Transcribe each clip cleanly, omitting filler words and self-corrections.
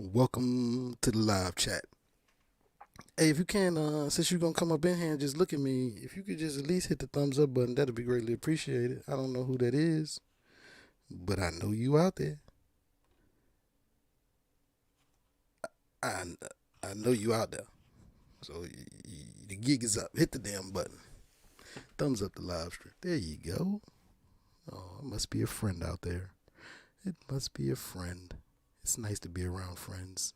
Welcome to the live chat. Hey, if you can, since you're gonna come up in here and just look at me, if you could just at least hit the thumbs up button, that'd be greatly appreciated. I don't know who that is, but I know you out there. I I know you out there. So the gig is up. Hit the damn button. Thumbs up the live stream. There you go. Oh, it must be a friend out there. It must be a friend. It's nice to be around friends.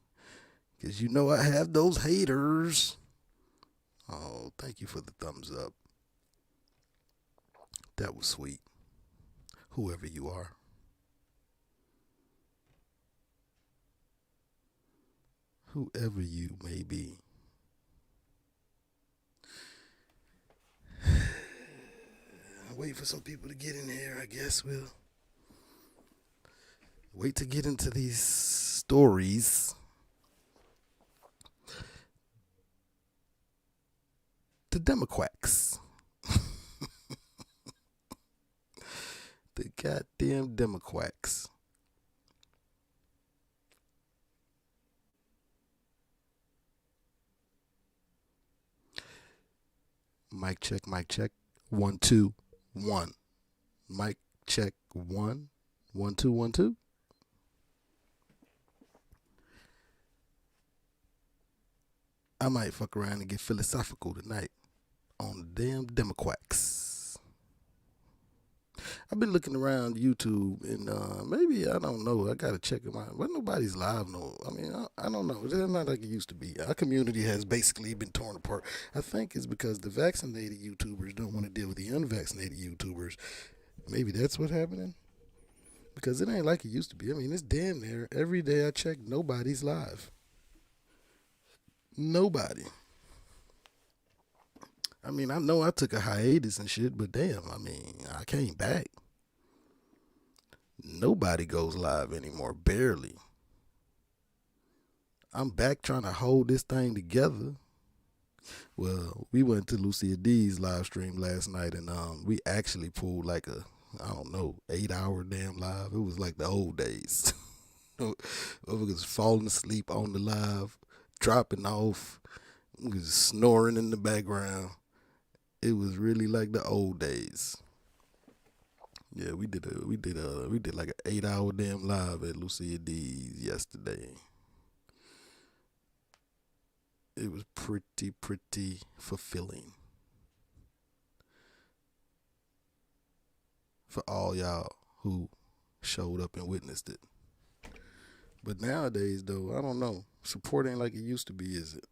Because you know I have those haters. Oh, thank you for the thumbs up. That was sweet. Whoever you are. Whoever you may be. Wait for some people to get in here, I guess we'll wait to get into these stories. The Democrats. The goddamn Democrats. Mic check, mic check. 1, 2, 1. Mic check 1. 1, 2, 1, 2. I might fuck around and get philosophical tonight on the damn Democrats. I've been looking around YouTube and maybe, I don't know, I gotta check them out. But nobody's live, no. I mean, I don't know. It's not like it used to be. Our community has basically been torn apart. I think it's because the vaccinated YouTubers don't want to deal with the unvaccinated YouTubers. Maybe that's what's happening. Because it ain't like it used to be. I mean, it's damn near every day I check, nobody's live. Nobody. I mean, I know I took a hiatus and shit, but damn, I mean, I came back. Nobody goes live anymore, barely. I'm back trying to hold this thing together. Well, we went to Lucia D's live stream last night, and we actually pulled like a, I don't know, 8-hour damn live. It was like the old days. Was falling asleep on the live, dropping off, was snoring in the background. It was really like the old days. Yeah, we did like an 8-hour damn live at Lucia D's yesterday. It was pretty fulfilling for all y'all who showed up and witnessed it. But nowadays, though, I don't know. Support ain't like it used to be, is it?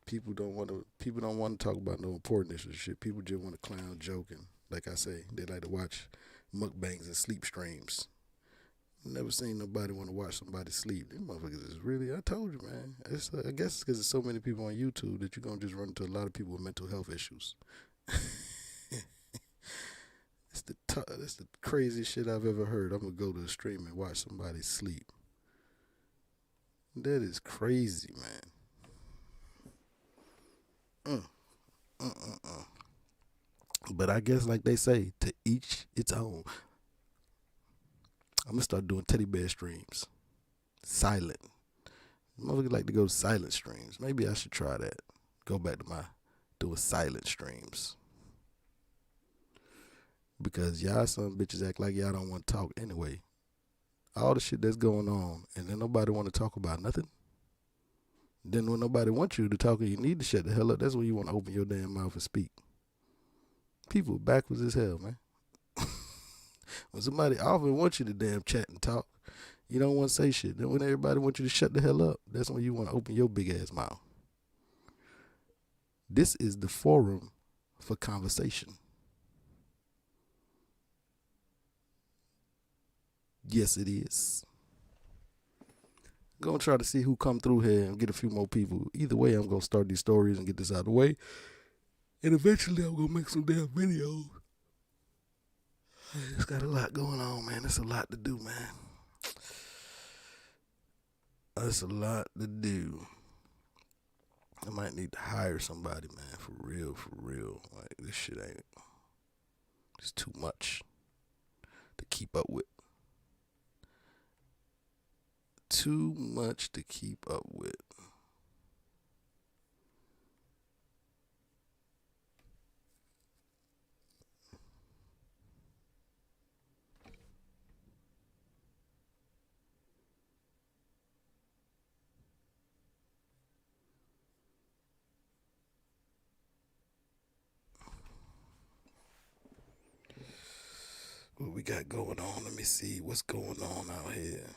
People don't want to talk about no important issues. Shit, people just want to clown, joking. Like I say, they like to watch mukbangs and sleep streams. Never seen nobody want to watch somebody sleep. These motherfuckers is really, I told you, man. I guess it's because there's so many people on YouTube that you're going to just run into a lot of people with mental health issues. That's the craziest shit I've ever heard. I'm going to go to a stream and watch somebody sleep. That is crazy, man. But I guess, like they say, to each its own. I'm going to start doing teddy bear streams. Silent. Motherfuckers like to go to silent streams. Maybe I should try that. Go back to my doing silent streams. Because y'all some bitches act like y'all don't want to talk anyway. All the shit that's going on, and then nobody want to talk about nothing. Then when nobody wants you to talk and you need to shut the hell up, that's when you want to open your damn mouth and speak. People backwards as hell, man. When somebody often wants you to damn chat and talk, you don't want to say shit. Then when everybody wants you to shut the hell up, that's when you want to open your big ass mouth. This is the forum for conversation. Yes, it is. Gonna try to see who come through here and get a few more people. Either way, I'm gonna start these stories and get this out of the way. And eventually I'm gonna make some damn videos. It's got a lot going on, man. It's a lot to do, man. That's a lot to do. I might need to hire somebody, man, for real. Like, this shit it's too much to keep up with. too much to keep up with. What we got going on? Let me see what's going on out here.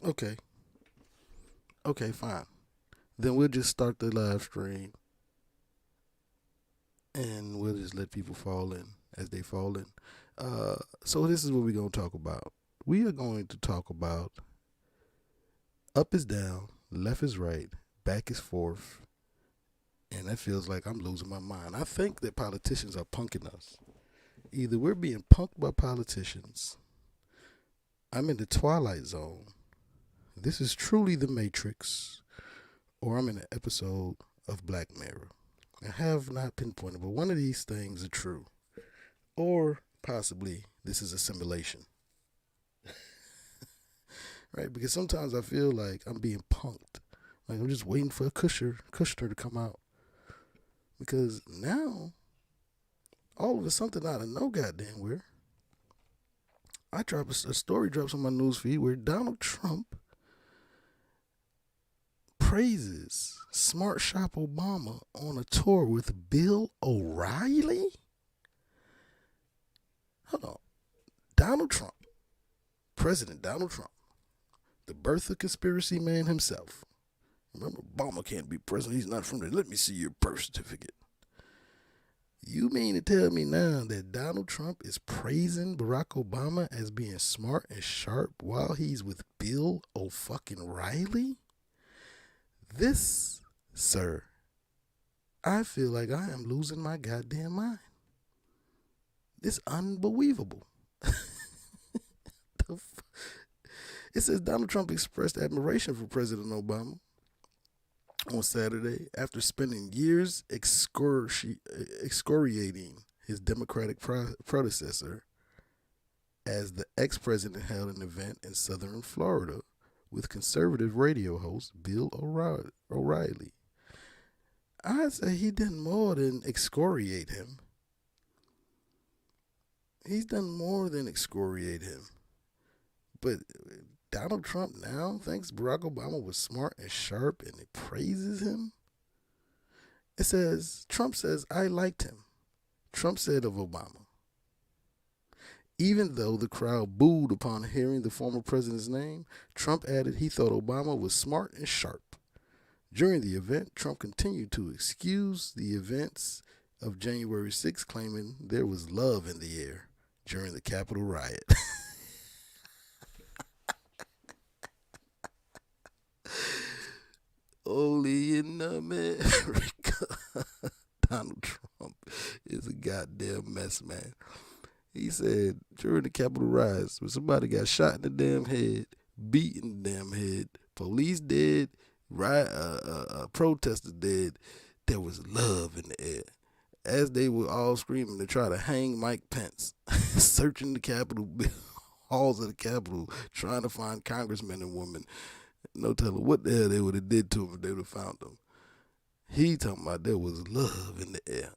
Okay. Okay, fine. Then we'll just start the live stream and we'll just let people fall in as they fall in. So this is what we're going to talk about. We are going to talk about up is down, left is right, back is forth, and that feels like I'm losing my mind. I think that politicians are punking us. Either we're being punked by politicians, I'm in the twilight zone, this is truly the Matrix, or I'm in an episode of Black Mirror. I have not pinpointed, but one of these things are true. Or possibly this is a simulation. Right? Because sometimes I feel like I'm being punked. Like I'm just waiting for a Kushner to come out. Because now, all of a something out of no goddamn where, I drop a story drops on my news feed where Donald Trump praises Smart Shop Obama on a tour with Bill O'Reilly? Hold on. Donald Trump, President Donald Trump, the birth of conspiracy man himself. Remember, Obama can't be president. He's not from there. Let me see your birth certificate. You mean to tell me now that Donald Trump is praising Barack Obama as being smart and sharp while he's with Bill O'Reilly? This, sir, I feel like I am losing my goddamn mind. It's unbelievable. It says Donald Trump expressed admiration for President Obama on Saturday after spending years excoriating his Democratic predecessor as the ex-president held an event in southern Florida with conservative radio host Bill O'Reilly. I'd say he did more than excoriate him. He's done more than excoriate him. But Donald Trump now thinks Barack Obama was smart and sharp and it praises him. It says, Trump says, I liked him. Trump said of Obama. Even though the crowd booed upon hearing the former president's name, Trump added he thought Obama was smart and sharp. During the event, Trump continued to excuse the events of January 6th, claiming there was love in the air during the Capitol riot. Only in America. Donald Trump is a goddamn mess, man. He said during the Capitol riots, when somebody got shot in the damn head, beat in the damn head, police dead, protesters dead, there was love in the air. As they were all screaming to try to hang Mike Pence, searching the Capitol halls of the Capitol, trying to find congressmen and women. No telling what the hell they would have did to him if they would have found him. He talking about there was love in the air.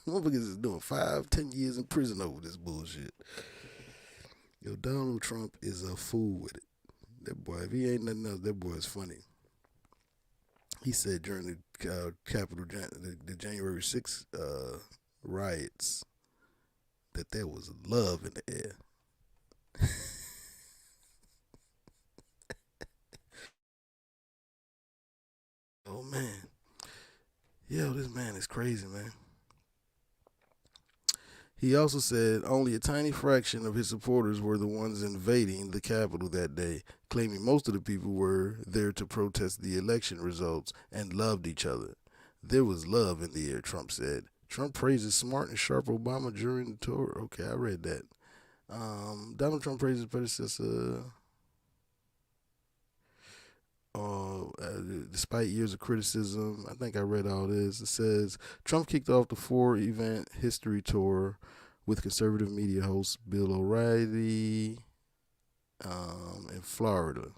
Motherfuckers is doing 5-10 years in prison over this bullshit. Yo, Donald Trump is a fool with it. That boy, if he ain't nothing else, that boy is funny. He said during the Capitol, the January 6th riots that there was love in the air. Oh man, yo, this man is crazy, man. He also said only a tiny fraction of his supporters were the ones invading the Capitol that day, claiming most of the people were there to protest the election results and loved each other. There was love in the air, Trump said. Trump praises smart and sharp Obama during the tour. Okay, I read that. Donald Trump praises his predecessor. Despite years of criticism, I think I read all this. It says Trump kicked off the 4 event history tour with conservative media host Bill O'Reilly in Florida.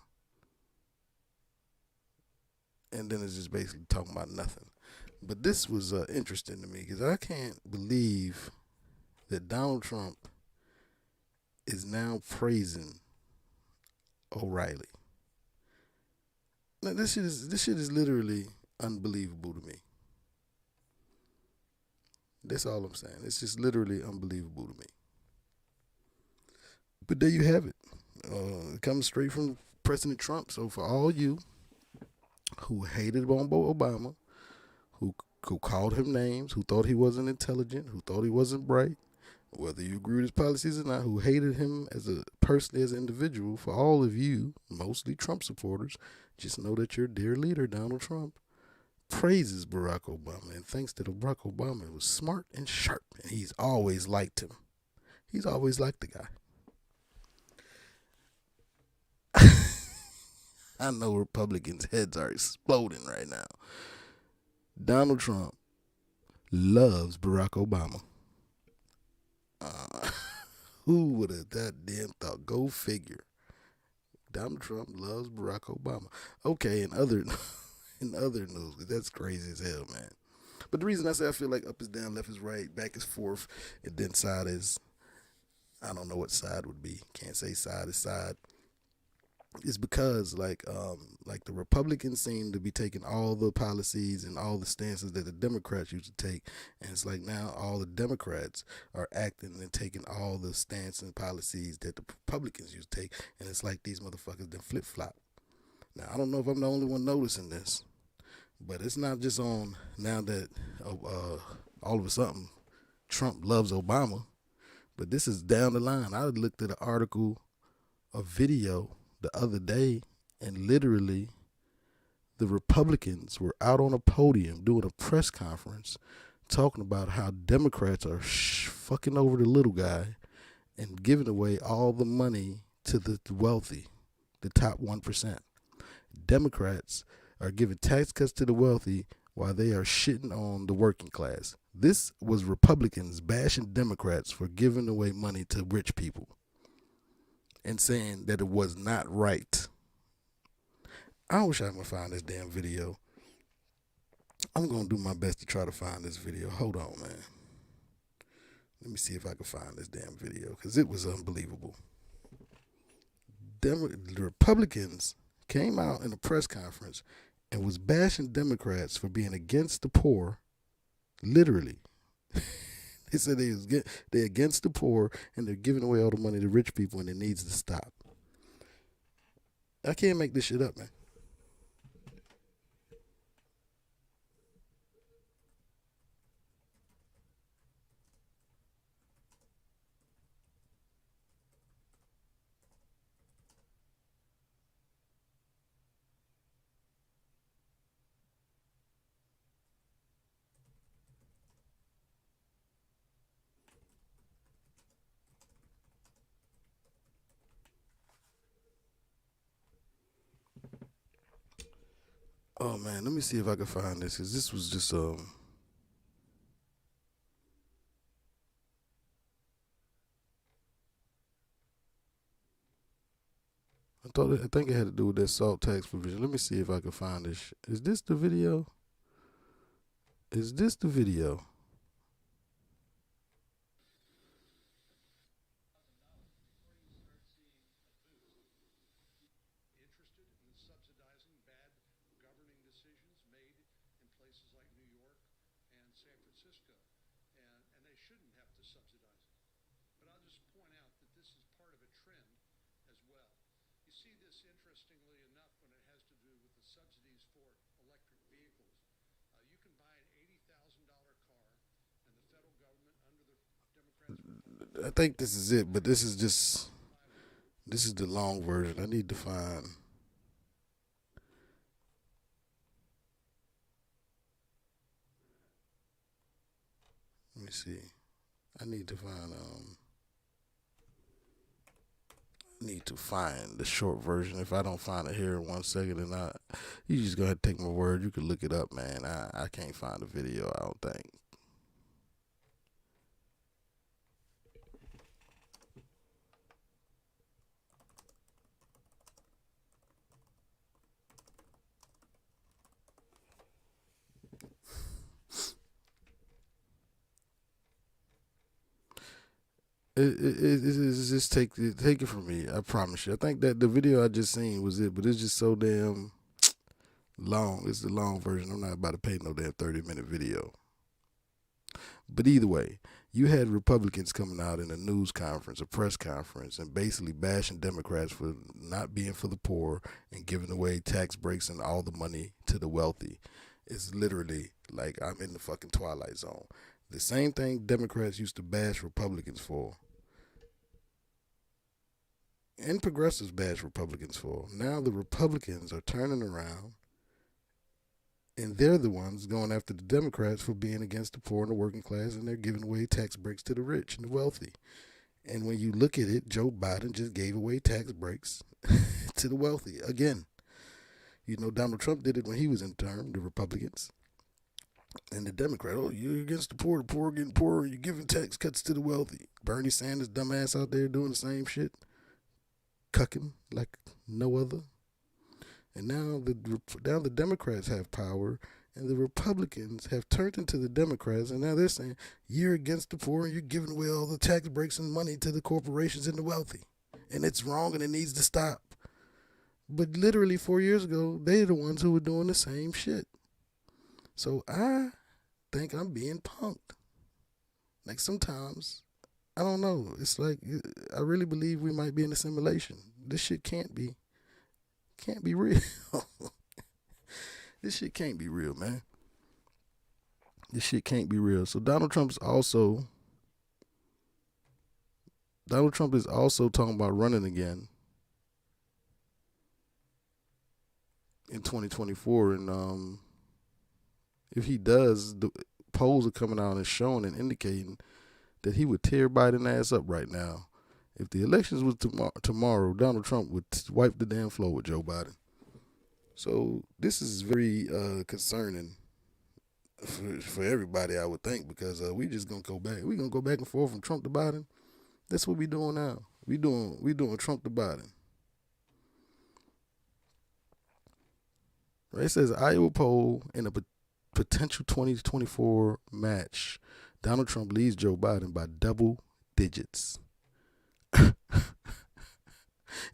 And then it's just basically talking about nothing. But this was interesting to me because I can't believe that Donald Trump is now praising O'Reilly. Now, this shit is literally unbelievable to me. That's all I'm saying. It's just literally unbelievable to me. But there you have it. It comes straight from President Trump. So for all you who hated Obama, who called him names, who thought he wasn't intelligent, who thought he wasn't bright, whether you agree with his policies or not, who hated him as a person, as an individual, for all of you, mostly Trump supporters, just know that your dear leader, Donald Trump, praises Barack Obama and thinks that Barack Obama was smart and sharp, and he's always liked him. He's always liked the guy. I know Republicans' heads are exploding right now. Donald Trump loves Barack Obama. Uh, who would have that damn thought? Go figure. Donald Trump loves Barack Obama. Okay, in other in other news, 'cause that's crazy as hell, man. But the reason I say I feel like up is down, left is right, back is forth, and then side is I don't know what side would be. Can't say side is side. Is because like the Republicans seem to be taking all the policies and all the stances that the Democrats used to take, and it's like now all the Democrats are acting and taking all the stances and policies that the Republicans used to take, and it's like these motherfuckers then flip flop. Now I don't know if I'm the only one noticing this, but it's not just on now that all of a sudden Trump loves Obama, but this is down the line. I looked at an article, a video the other day, and literally the Republicans were out on a podium doing a press conference talking about how Democrats are fucking over the little guy and giving away all the money to the wealthy, the top 1%. Democrats are giving tax cuts to the wealthy while they are shitting on the working class. This was Republicans bashing Democrats for giving away money to rich people and saying that it was not right. I wish I could find this damn video. I'm going to do my best to try to find this video. Hold on, man. Let me see if I can find this damn video because it was unbelievable. The Republicans came out in a press conference and was bashing Democrats for being against the poor, literally. They said they're against the poor and they're giving away all the money to rich people and it needs to stop. I can't make this shit up, man. Oh man, let me see if I can find this because this was just I think it had to do with that salt tax provision. Let me see if I can find this. Is this the video? Is this the video? I think this is it, but this is the long version. I need to find. Let me see. I need to find. Need to find the short version. If I don't find it here in 1 second, then you just go ahead and take my word. You can look it up, man. I can't find the video. I don't think. It's just take it from me. I promise you. I think that the video I just seen was it, but it's just so damn long. It's the long version. I'm not about to pay no damn 30-minute video. But either way, you had Republicans coming out in a news conference, a press conference, and basically bashing Democrats for not being for the poor and giving away tax breaks and all the money to the wealthy. It's literally like I'm in the fucking Twilight Zone. The same thing Democrats used to bash Republicans for, and progressives bash Republicans for. Now the Republicans are turning around, and they're the ones going after the Democrats for being against the poor and the working class, and they're giving away tax breaks to the rich and the wealthy. And when you look at it, Joe Biden just gave away tax breaks to the wealthy again. You know, Donald Trump did it when he was in term, the Republicans. And the Democrat, oh, you're against the poor getting poorer, you're giving tax cuts to the wealthy. Bernie Sanders, dumbass out there doing the same shit, cucking like no other. And now the Democrats have power, and the Republicans have turned into the Democrats, and now they're saying, you're against the poor, and you're giving away all the tax breaks and money to the corporations and the wealthy. And it's wrong, and it needs to stop. But literally 4 years ago, they're the ones who were doing the same shit. So I think I'm being punked. Like sometimes, I don't know. It's like I really believe we might be in a simulation. This shit can't be real. This shit can't be real, man. This shit can't be real. So Donald Trump is also talking about running again in 2024, and if he does, the polls are coming out and showing and indicating that he would tear Biden ass up right now. If the elections was tomorrow, Donald Trump would wipe the damn floor with Joe Biden. So this is very concerning for everybody, I would think, because we just gonna go back. We gonna go back and forth from Trump to Biden. That's what we doing now. We doing Trump to Biden. Right? It says Iowa poll in a potential 2024 match, Donald Trump leads Joe Biden by double digits.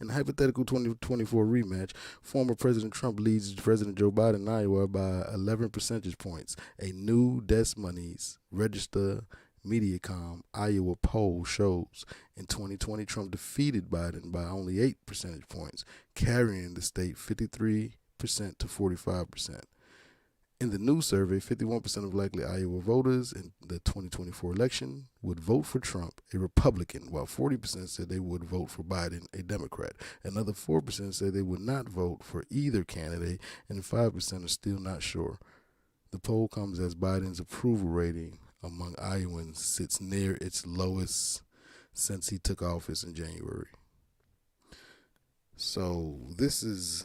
In the hypothetical 2024 rematch, former President Trump leads President Joe Biden in Iowa by 11 percentage points. A new Des Moines Register Mediacom Iowa poll shows in 2020 Trump defeated Biden by only 8 percentage points, carrying the state 53% to 45%. In the new survey, 51% of likely Iowa voters in the 2024 election would vote for Trump, a Republican, while 40% said they would vote for Biden, a Democrat. Another 4% said they would not vote for either candidate, and 5% are still not sure. The poll comes as Biden's approval rating among Iowans sits near its lowest since he took office in January. So this is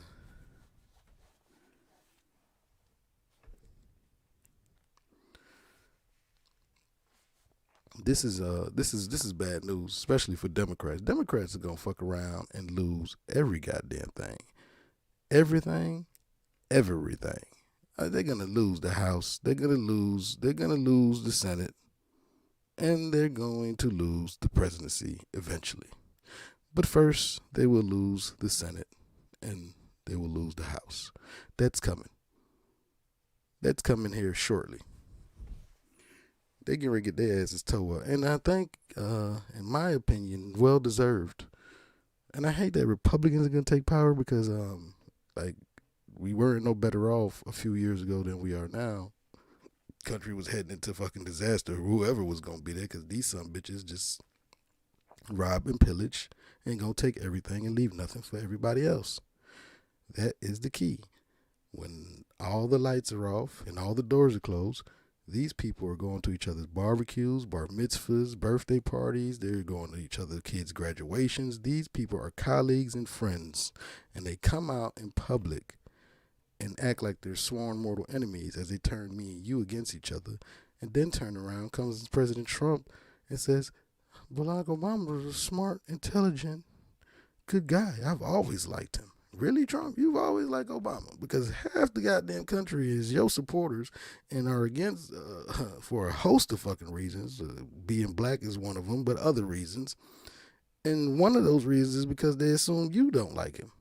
bad news, especially for Democrats. Democrats are gonna fuck around and lose every goddamn thing, everything. They're gonna lose the House. They're gonna lose the Senate, and they're going to lose the presidency eventually. But first, they will lose the Senate, and they will lose the House. That's coming. That's coming here shortly. they get ready to get their asses towed up. And I think, in my opinion, well deserved. And I hate that Republicans are gonna take power because like we weren't no better off a few years ago than we are now. Country was heading into fucking disaster. Whoever was gonna be there, because these some bitches just rob and pillage and gonna take everything and leave nothing for everybody else. That is the key. When all the lights are off and all the doors are closed, these people are going to each other's barbecues, bar mitzvahs, birthday parties. They're going to each other's kids' graduations. These people are colleagues and friends, and they come out in public and act like they're sworn mortal enemies as they turn me and you against each other, and then turn around, comes President Trump and says, Barack Obama was a smart, intelligent, good guy. I've always liked him. Really, Trump? You've always liked Obama? Because half the goddamn country is your supporters and are against for a host of fucking reasons. Being black is one of them, but other reasons. And one of those reasons is because they assume you don't like him.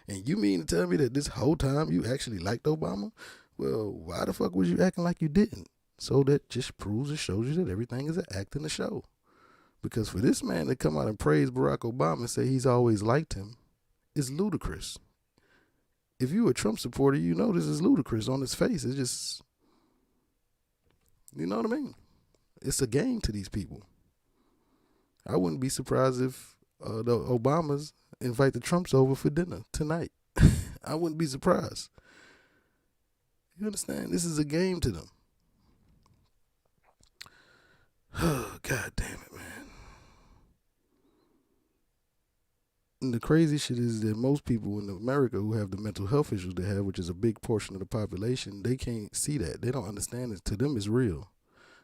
And you mean to tell me that this whole time you actually liked Obama? Well, why the fuck was you acting like you didn't? So that just proves and shows you that everything is an act in the show. Because for this man to come out and praise Barack Obama and say he's always liked him is ludicrous. If you're a Trump supporter, you know this is ludicrous on his face. It's just, you know what I mean? It's a game to these people. I wouldn't be surprised if the Obamas invite the Trumps over for dinner tonight. I wouldn't be surprised. You understand? This is a game to them. God damn it, man. And the crazy shit is that most people in America who have the mental health issues they have, which is a big portion of the population, they can't see that. They don't understand it. To them, it's real.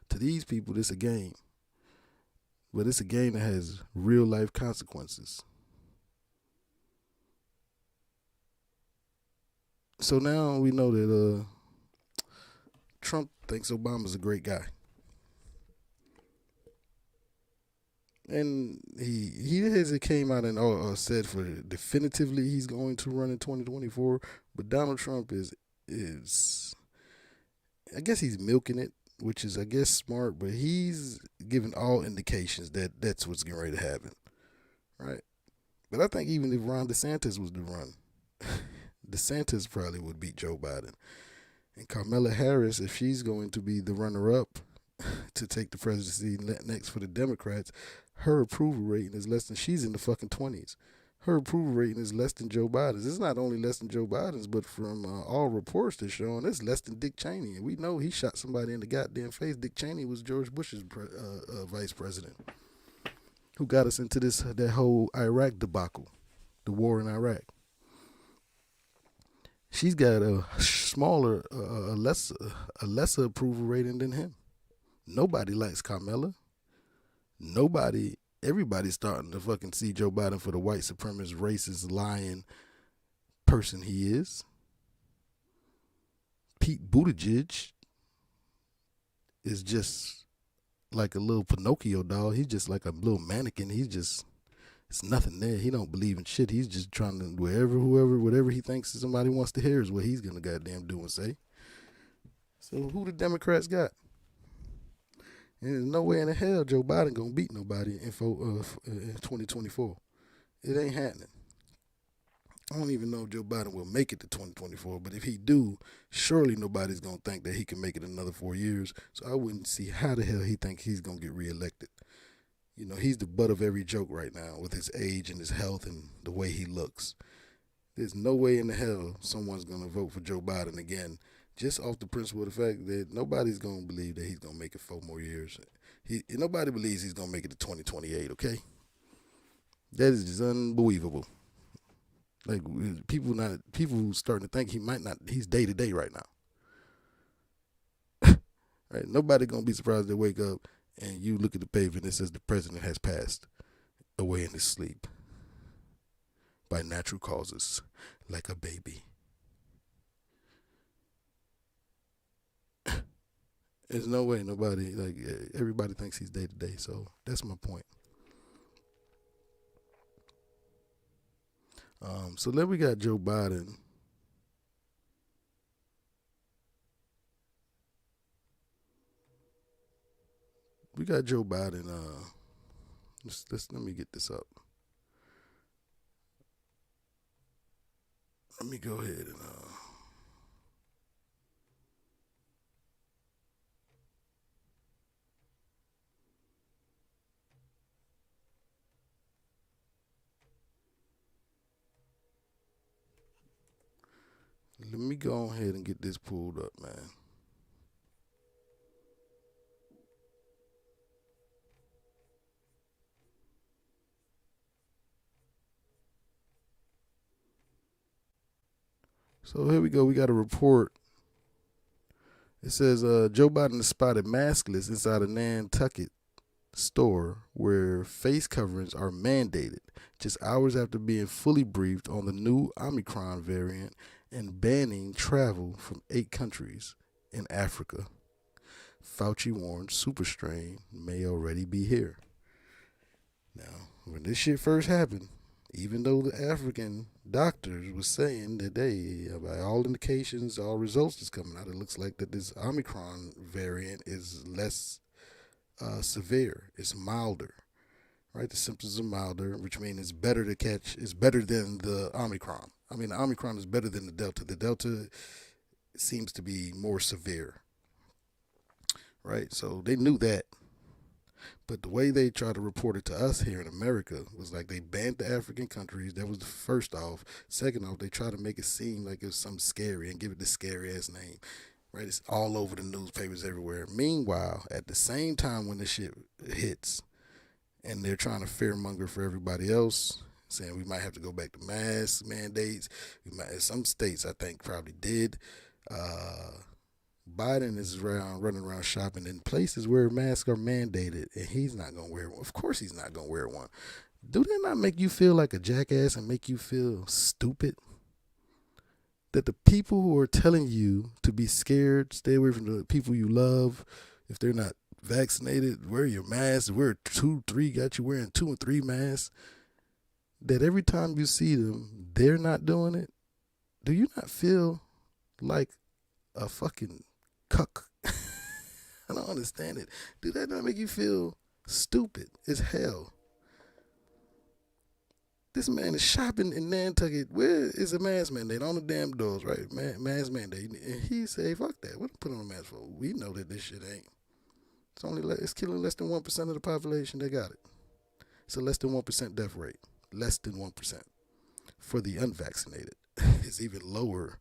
To these people, it's a game. But it's a game that has real life consequences. So now we know that Trump thinks Obama's a great guy. And he hasn't came out and said for definitively he's going to run in 2024. But Donald Trump is I guess he's milking it, which is I guess smart. But he's giving all indications that that's what's getting ready to happen, right? But I think even if Ron DeSantis was to run, DeSantis probably would beat Joe Biden. And Kamala Harris, if she's going to be the runner-up to take the presidency next for the Democrats, her approval rating is less than, she's in the fucking 20s. Her approval rating is less than Joe Biden's. It's not only less than Joe Biden's, but from all reports they're showing, it's less than Dick Cheney. And we know he shot somebody in the goddamn face. Dick Cheney was George Bush's vice president, who got us into that whole Iraq debacle, the war in Iraq. She's got a smaller, a lesser approval rating than him. Nobody likes Kamala. Everybody's starting to fucking see Joe Biden for the white supremacist, racist, lying person he is. Pete Buttigieg is just like a little Pinocchio doll. He's just like a little mannequin. It's nothing there. He don't believe in shit. He's just trying to, whatever he thinks somebody wants to hear is what he's gonna goddamn do and say. So who the Democrats got? And there's no way in the hell Joe Biden gonna beat nobody in 2024. It ain't happening. I don't even know if Joe Biden will make it to 2024, but if he do, surely nobody's gonna think that he can make it another 4 years. So I wouldn't see how the hell he think he's gonna get reelected. You know, he's the butt of every joke right now with his age and his health and the way he looks. There's no way in the hell someone's gonna vote for Joe Biden again, just off the principle of the fact that nobody's going to believe that he's going to make it 4 more years. Nobody believes he's going to make it to 2028, okay? That is just unbelievable. Like, people starting to think he might not, he's day to day right now. Right? Nobody going to be surprised they wake up and you look at the pavement and it says the president has passed away in his sleep by natural causes, like a baby. There's no way nobody, like, everybody thinks he's day to day. So that's my point. So then we got Joe Biden. got Joe Biden. Let me get this up. Let me go ahead and let me go ahead and get this pulled up, man. So here we go. We got a report. It says Joe Biden is spotted maskless inside a Nantucket store where face coverings are mandated just hours after being fully briefed on the new Omicron variant and banning travel from 8 countries in Africa. Fauci warned super strain may already be here. Now, when this shit first happened, even though the African doctors was saying that by all indications, all results is coming out, it looks like that this Omicron variant is less severe. It's milder, right? The symptoms are milder, which means it's better to catch. It's better than the Omicron. I mean, the Omicron is better than the Delta. The Delta seems to be more severe, right? So they knew that. But the way they tried to report it to us here in America was like they banned the African countries. That was the first off. Second off, they tried to make it seem like it was something scary and give it the scary ass name. Right? It's all over the newspapers everywhere. Meanwhile, at the same time when this shit hits and they're trying to fearmonger for everybody else, saying we might have to go back to mask mandates. Some states, I think, probably did. Biden is running around shopping in places where masks are mandated, and he's not going to wear one. Of course he's not going to wear one. Do they not make you feel like a jackass and make you feel stupid? That the people who are telling you to be scared, stay away from the people you love, if they're not vaccinated, wear your mask, wear 2, 3, got you wearing 2 and 3 masks, that every time you see them, they're not doing it. Do you not feel like a fucking cuck? I don't understand it. Do that not make you feel stupid as hell? This man is shopping in Nantucket. Where is a mask mandate? On the damn doors, right? Mask mandate. And he say, fuck that. What put on a mask for? We know that this shit ain't. It's killing less than 1% of the population. They got it. It's a less than 1% death rate. Less than 1% for the unvaccinated. It's even lower.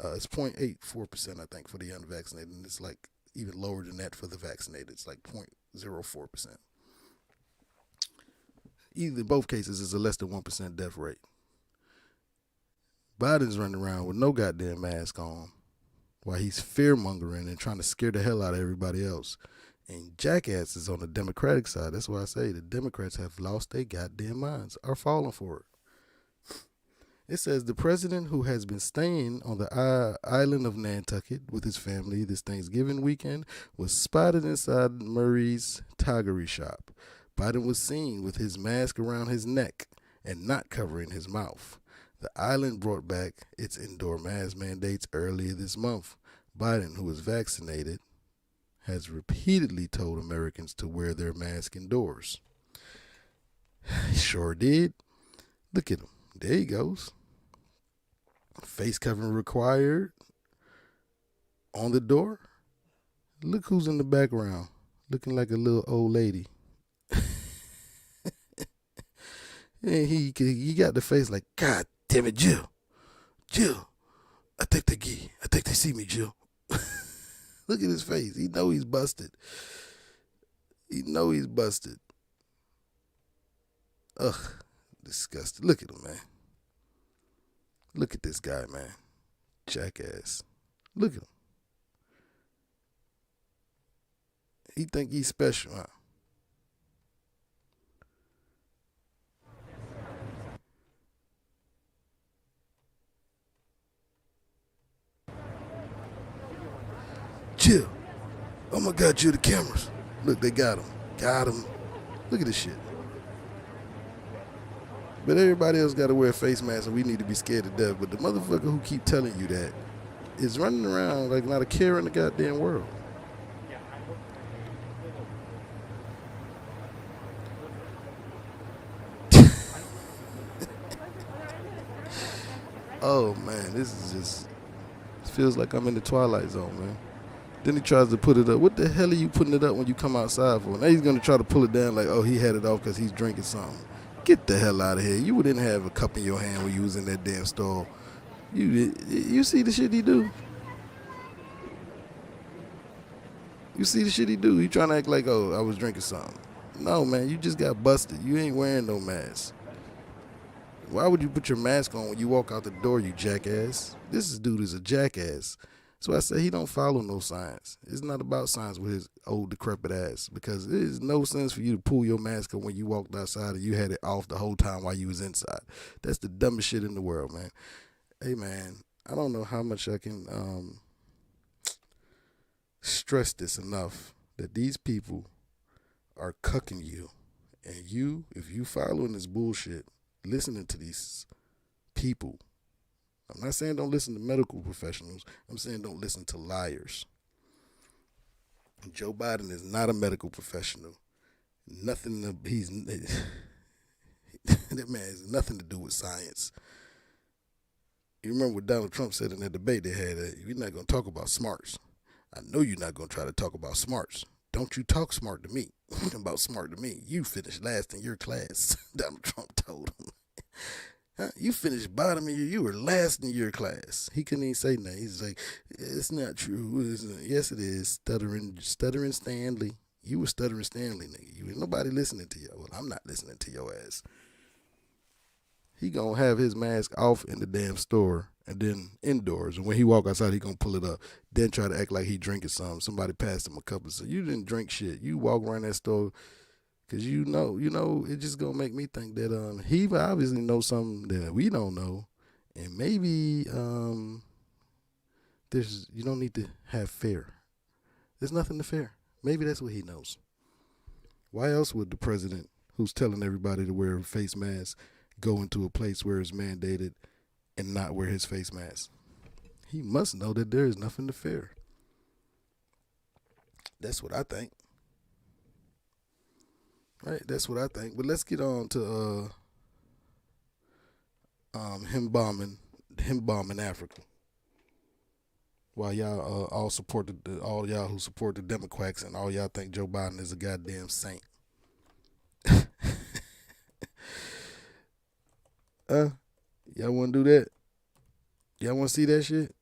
It's 0.84%, I think, for the unvaccinated, and it's like even lower than that for the vaccinated. It's like 0.04%. Either in both cases, it's a less than 1% death rate. Biden's running around with no goddamn mask on while he's fear-mongering and trying to scare the hell out of everybody else. And jackasses on the Democratic side. That's why I say the Democrats have lost their goddamn minds, are falling for it. It says the president, who has been staying on the island of Nantucket with his family this Thanksgiving weekend, was spotted inside Murray's Tigery shop. Biden was seen with his mask around his neck and not covering his mouth. The island brought back its indoor mask mandates earlier this month. Biden, who is vaccinated, has repeatedly told Americans to wear their mask indoors. He sure did. Look at him. There he goes. Face covering required on the door. Look who's in the background, looking like a little old lady. And he got the face like, God damn it, Jill. I think they see me, Jill. Look at his face. He know he's busted. Ugh, disgusting. Look at him, man. Look at this guy, man. Jackass. Look at him. He think he's special, huh? Chill. Oh my God, you the cameras. Look, they got him. Look at this shit. But everybody else got to wear a face mask and we need to be scared to death. But the motherfucker who keep telling you that is running around like not a care in the goddamn world. Oh man, this is just feels like I'm in the Twilight Zone, man. Then he tries to put it up. What the hell are you putting it up when you come outside for? Now he's gonna try to pull it down like, oh, he had it off because he's drinking something. Get the hell out of here. You didn't have a cup in your hand when you was in that damn store. You see the shit he do? You see the shit he do? He trying to act like, oh, I was drinking something. No, man, you just got busted. You ain't wearing no mask. Why would you put your mask on when you walk out the door, you jackass? Dude is a jackass. So I say he don't follow no science. It's not about science with his old decrepit ass, because it is no sense for you to pull your mask up when you walked outside and you had it off the whole time while you was inside. That's the dumbest shit in the world, man. Hey, man, I don't know how much I can stress this enough that these people are cucking you. And you, if you following this bullshit, listening to these people, I'm not saying don't listen to medical professionals. I'm saying don't listen to liars. Joe Biden is not a medical professional. Nothing. That man has nothing to do with science. You remember what Donald Trump said in that debate they had? You're not going to talk about smarts. I know you're not going to try to talk about smarts. Don't you talk smart to me about smart to me. You finished last in your class, Donald Trump told him. You finished bottom of you were last in your class. He couldn't even say nothing. He's like, it's not true. Yes, it is. Stuttering Stanley. You were stuttering Stanley, nigga. You ain't nobody listening to you. Well, I'm not listening to your ass. He gonna have his mask off in the damn store and then indoors. And when he walk outside, he gonna pull it up. Then try to act like he drinking something. Somebody passed him a cup of something. You didn't drink shit. You walk around that store. Cause you know, it just gonna make me think that he obviously knows something that we don't know, and maybe you don't need to have fear. There's nothing to fear. Maybe that's what he knows. Why else would the president, who's telling everybody to wear a face mask, go into a place where it's mandated and not wear his face mask? He must know that there is nothing to fear. That's what I think. Right, that's what I think. But let's get on to him bombing Africa. While y'all all support all y'all who support the Democrats and all y'all think Joe Biden is a goddamn saint. Y'all want to do that? Y'all want to see that shit?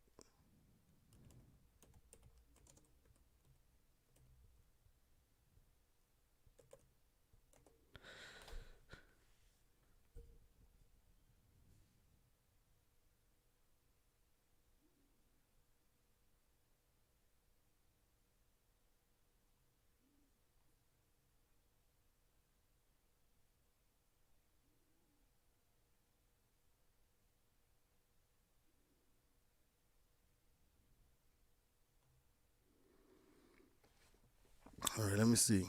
All right, let me see.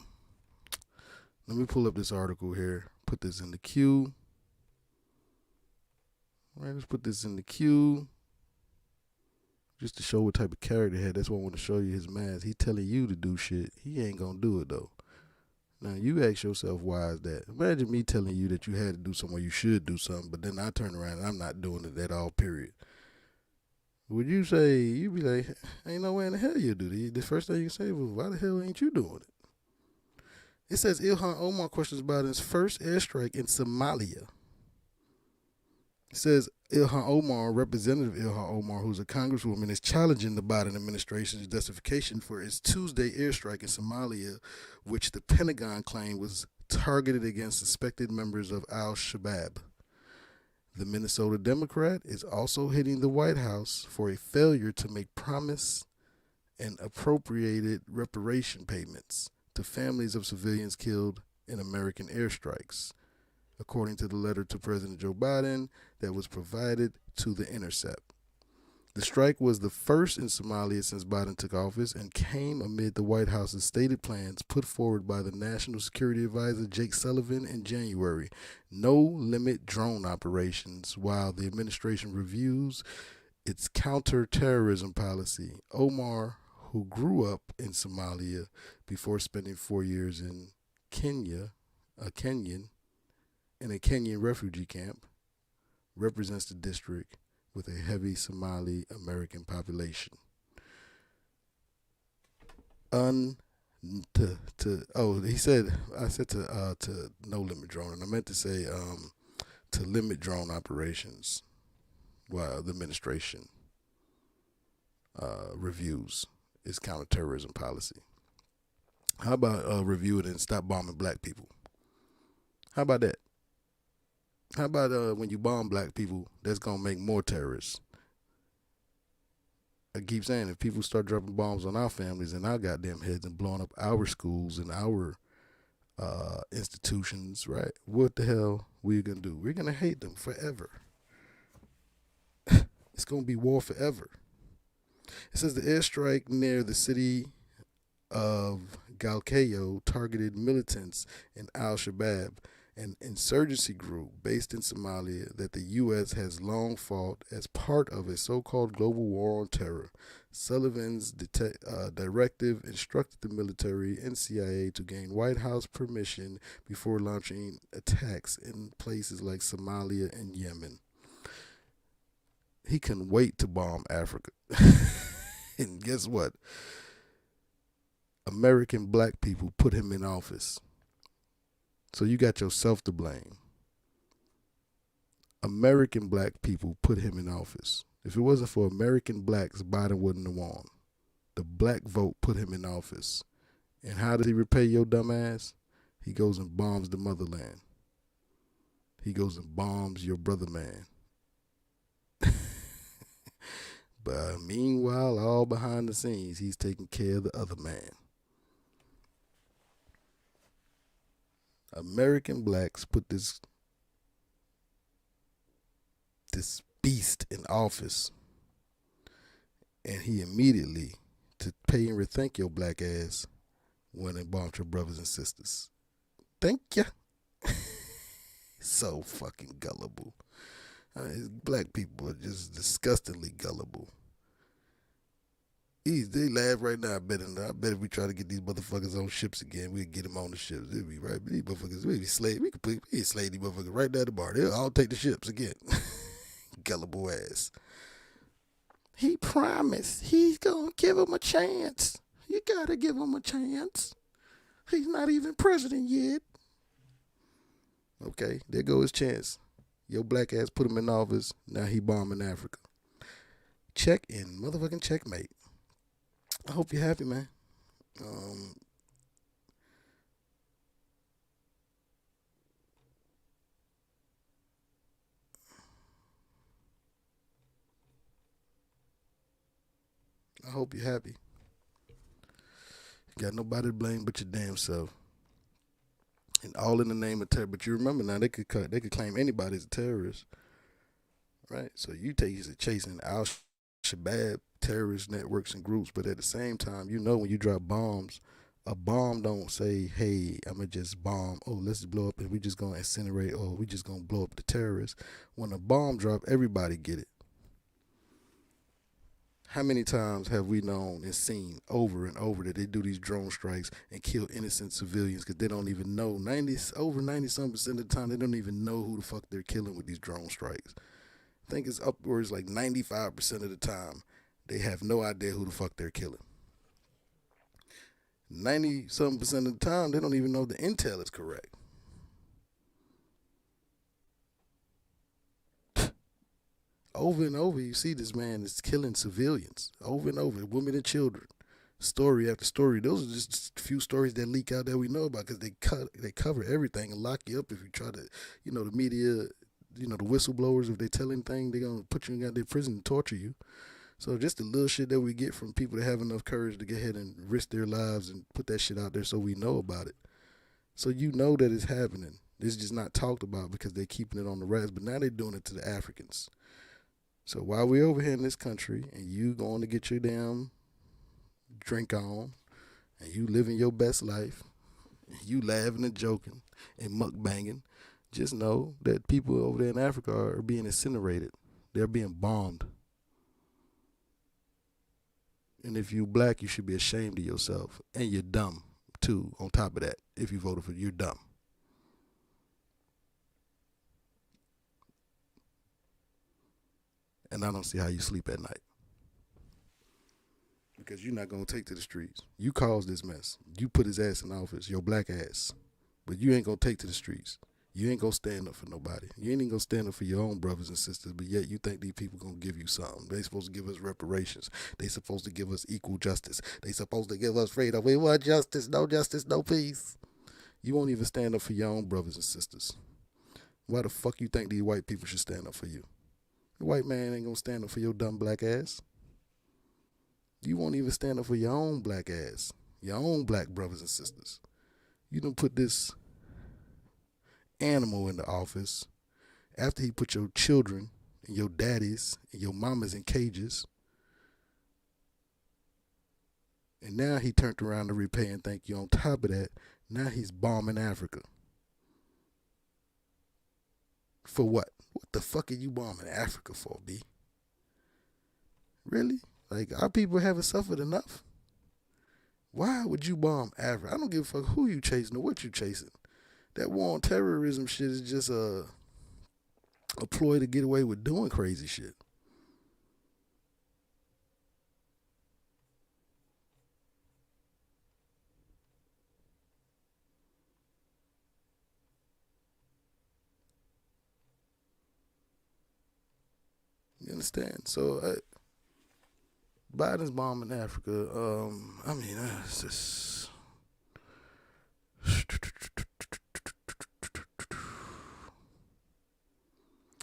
Let me pull up this article here. Put this in the queue. All right, let's put this in the queue. Just to show what type of character he had. That's why I want to show you his mask. He telling you to do shit. He ain't gonna do it though. Now you ask yourself, why is that? Imagine me telling you that you had to do something, you should do something, but then I turn around and I'm not doing it at all, period. Would you say, you'd be like, ain't no way in the hell you do this. The first thing you say was, why the hell ain't you doing it? It says Ilhan Omar questions Biden's first airstrike in Somalia. It says Ilhan Omar, Representative Ilhan Omar, who's a congresswoman, is challenging the Biden administration's justification for its Tuesday airstrike in Somalia, which the Pentagon claimed was targeted against suspected members of al-Shabaab. The Minnesota Democrat is also hitting the White House for a failure to make promise and appropriated reparation payments to families of civilians killed in American airstrikes, according to the letter to President Joe Biden that was provided to The Intercept. The strike was the first in Somalia since Biden took office and came amid the White House's stated plans put forward by the National Security Advisor Jake Sullivan in January. No-limit drone operations while the administration reviews its counterterrorism policy. Omar, who grew up in Somalia before spending 4 years in Kenya, in a Kenyan refugee camp, represents the district with a heavy Somali American population. He said, I said to no limit drone, and I meant to say to limit drone operations while the administration reviews its counterterrorism policy. How about review it and stop bombing black people? How about that? How about when you bomb black people, that's gonna make more terrorists? I keep saying, if people start dropping bombs on our families and our goddamn heads and blowing up our schools and our institutions, right? What the hell we're gonna do? We're gonna hate them forever. It's gonna be war forever. It says the airstrike near the city of Galkayo targeted militants in Al-Shabaab, an insurgency group based in Somalia that the U.S. has long fought as part of a so-called global war on terror. Sullivan's directive instructed the military and CIA to gain White House permission before launching attacks in places like Somalia and Yemen. He couldn't wait to bomb Africa. And guess what? American black people put him in office. So you got yourself to blame. American black people put him in office. If it wasn't for American blacks, Biden wouldn't have won. The black vote put him in office. And how does he repay your dumb ass? He goes and bombs the motherland. He goes and bombs your brother man. But meanwhile, all behind the scenes, he's taking care of the other man. American blacks put this beast in office, and he immediately, to pay and thank your black ass, went and bombed your brothers and sisters. Thank ya. So fucking gullible. Black people are just disgustingly gullible. They laugh right now. I bet if we try to get these motherfuckers on ships again, we'd get them on the ships. It'd be right. These motherfuckers, we'd be slave. We could slave these motherfuckers right down the bar. They'll all take the ships again. Gullible ass. He promised he's gonna give him a chance. You gotta give him a chance. He's not even president yet. Okay, there goes his chance. Your black ass put him in office. Now he bombing Africa. Check in motherfucking checkmate. I hope you're happy, man. I hope you're happy. You got nobody to blame but your damn self. And all in the name of terror. But you remember now, they could claim anybody as a terrorist, right? So you chasing Al-Shabaab terrorist networks and groups, but at the same time, you know when you drop bombs, a bomb don't say, hey, I'm going to just bomb. Oh, let's just blow up and we just going to incinerate. Oh, we just going to blow up the terrorists. When a bomb drop, everybody get it. How many times have we known and seen over and over that they do these drone strikes and kill innocent civilians because they don't even know, over 90-some% of the time, they don't even know who the fuck they're killing with these drone strikes. I think it's upwards like 95% of the time, they have no idea who the fuck they're killing. 90-some% of the time, they don't even know the intel is correct. Over and over, you see this man is killing civilians. Over and over, women and children. Story after story. Those are just a few stories that leak out that we know about because they cover everything and lock you up if you try to, the media, the whistleblowers, if they tell anything, they're going to put you in goddamn prison and torture you. So just the little shit that we get from people that have enough courage to go ahead and risk their lives and put that shit out there so we know about it. So you know that it's happening. It's just not talked about because they're keeping it on the rest. But now they're doing it to the Africans. So while we're over here in this country and you going to get your damn drink on and you living your best life, and you laughing and joking and mukbanging, just know that people over there in Africa are being incinerated. They're being bombed. And if you black, you should be ashamed of yourself. And you're dumb, too, on top of that. If you voted for you're dumb. And I don't see how you sleep at night. Because you're not going to take to the streets. You caused this mess. You put his ass in office, your black ass. But you ain't going to take to the streets. You ain't going to stand up for nobody. You ain't even going to stand up for your own brothers and sisters, but yet you think these people going to give you something. They supposed to give us reparations. They supposed to give us equal justice. They supposed to give us freedom. We want justice, no peace. You won't even stand up for your own brothers and sisters. Why the fuck you think these white people should stand up for you? The white man ain't going to stand up for your dumb black ass. You won't even stand up for your own black ass, your own black brothers and sisters. You done put this animal in the office after he put your children and your daddies and your mamas in cages. And now he turned around to repay and thank you. On top of that, now he's bombing Africa. For what? What the fuck are you bombing Africa for, B? Really? Like, our people haven't suffered enough? Why would you bomb Africa? I don't give a fuck who you chasing or what you chasing. That war on terrorism shit is just a ploy to get away with doing crazy shit. You understand? So, Biden's bombing Africa. I mean, it's just.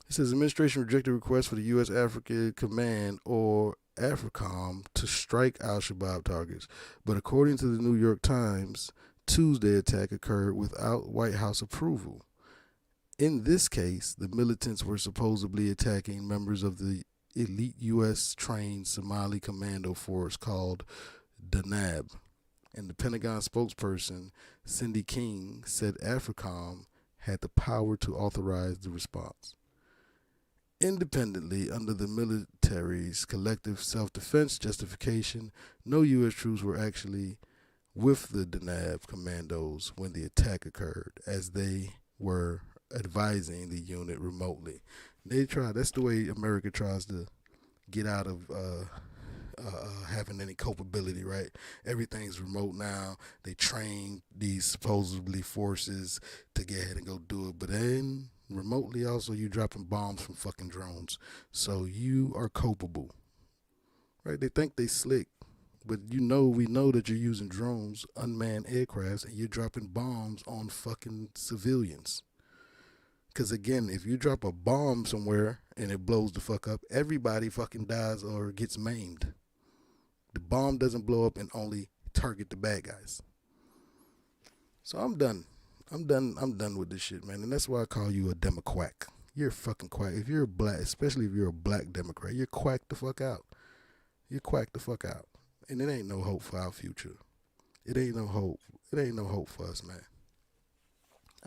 It says administration rejected request for the U.S. Africa Command or AFRICOM to strike al-Shabaab targets. But according to the New York Times, Tuesday attack occurred without White House approval. In this case, the militants were supposedly attacking members of the elite U.S.-trained Somali commando force called DANAB. And the Pentagon spokesperson, Cindy King, said AFRICOM had the power to authorize the response. Independently, under the military's collective self-defense justification, no U.S. troops were actually with the DANAB commandos when the attack occurred, as they were advising the unit remotely. That's the way America tries to get out of having any culpability, right? Everything's remote now. They train these supposedly forces to get ahead and go do it, but then remotely also you dropping bombs from fucking drones. So you are culpable, right? They think they slick, but we know that you're using drones, unmanned aircrafts, and you're dropping bombs on fucking civilians. Because again, if you drop a bomb somewhere and it blows the fuck up, everybody fucking dies or gets maimed. The bomb doesn't blow up and only target the bad guys. So I'm done. I'm done with this shit, man. And that's why I call you a Democrat. You're a fucking quack. If you're a black, especially if you're a black Democrat, you're quacked the fuck out. You're quacked the fuck out. And it ain't no hope for our future. It ain't no hope. It ain't no hope for us, man.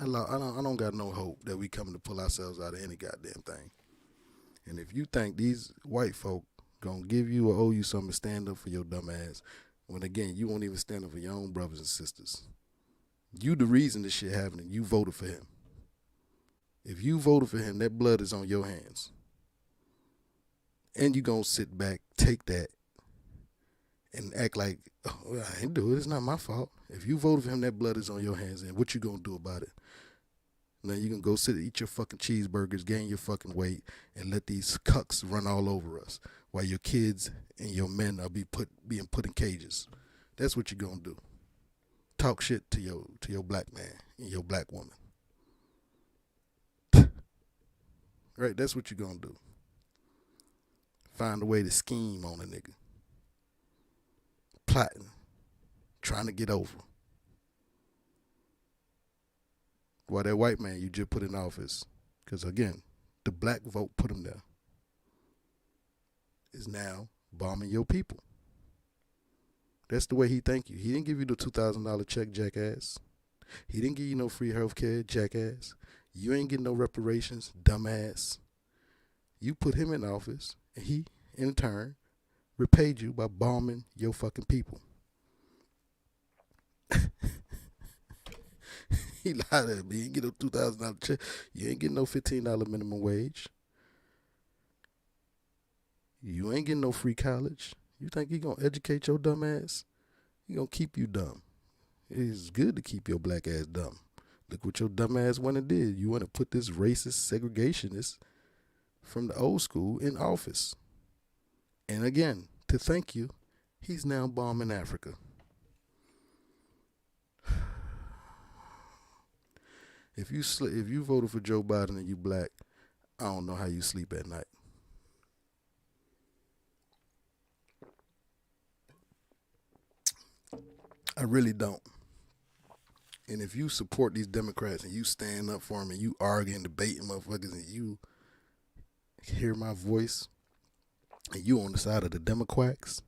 I don't got no hope that we coming to pull ourselves out of any goddamn thing. And if you think these white folk gonna give you or owe you something, stand up for your dumb ass, when again, you won't even stand up for your own brothers and sisters. You the reason this shit happening. You voted for him. If you voted for him, that blood is on your hands. And you gonna sit back, take that, and act like, oh, I ain't do it. It's not my fault. If you voted for him, that blood is on your hands. And what you gonna do about it? Now you can go sit and eat your fucking cheeseburgers, gain your fucking weight, and let these cucks run all over us while your kids and your men are being put in cages. That's what you're gonna do. Talk shit to your black man and your black woman. Right? That's what you're gonna do. Find a way to scheme on a nigga. Plotting. Trying to get over. While that white man you just put in office, because again, the black vote put him there, is now bombing your people. That's the way he thank you. He didn't give you the $2,000 check, jackass. He didn't give you no free health care, jackass. You ain't getting no reparations, dumbass. You put him in office, and he, in turn, repaid you by bombing your fucking people. He lied at me. You ain't get no $2,000 check. You ain't getting no $15 minimum wage. You ain't getting no free college. You think he gonna educate your dumb ass? He gonna keep you dumb. It's good to keep your black ass dumb. Look what your dumb ass went and did. You want to put this racist segregationist from the old school in office. And again, to thank you, he's now bombing Africa. If you voted for Joe Biden and you black, I don't know how you sleep at night. I really don't. And if you support these Democrats and you stand up for them and you argue and debating motherfuckers and you hear my voice and you on the side of the Democrats,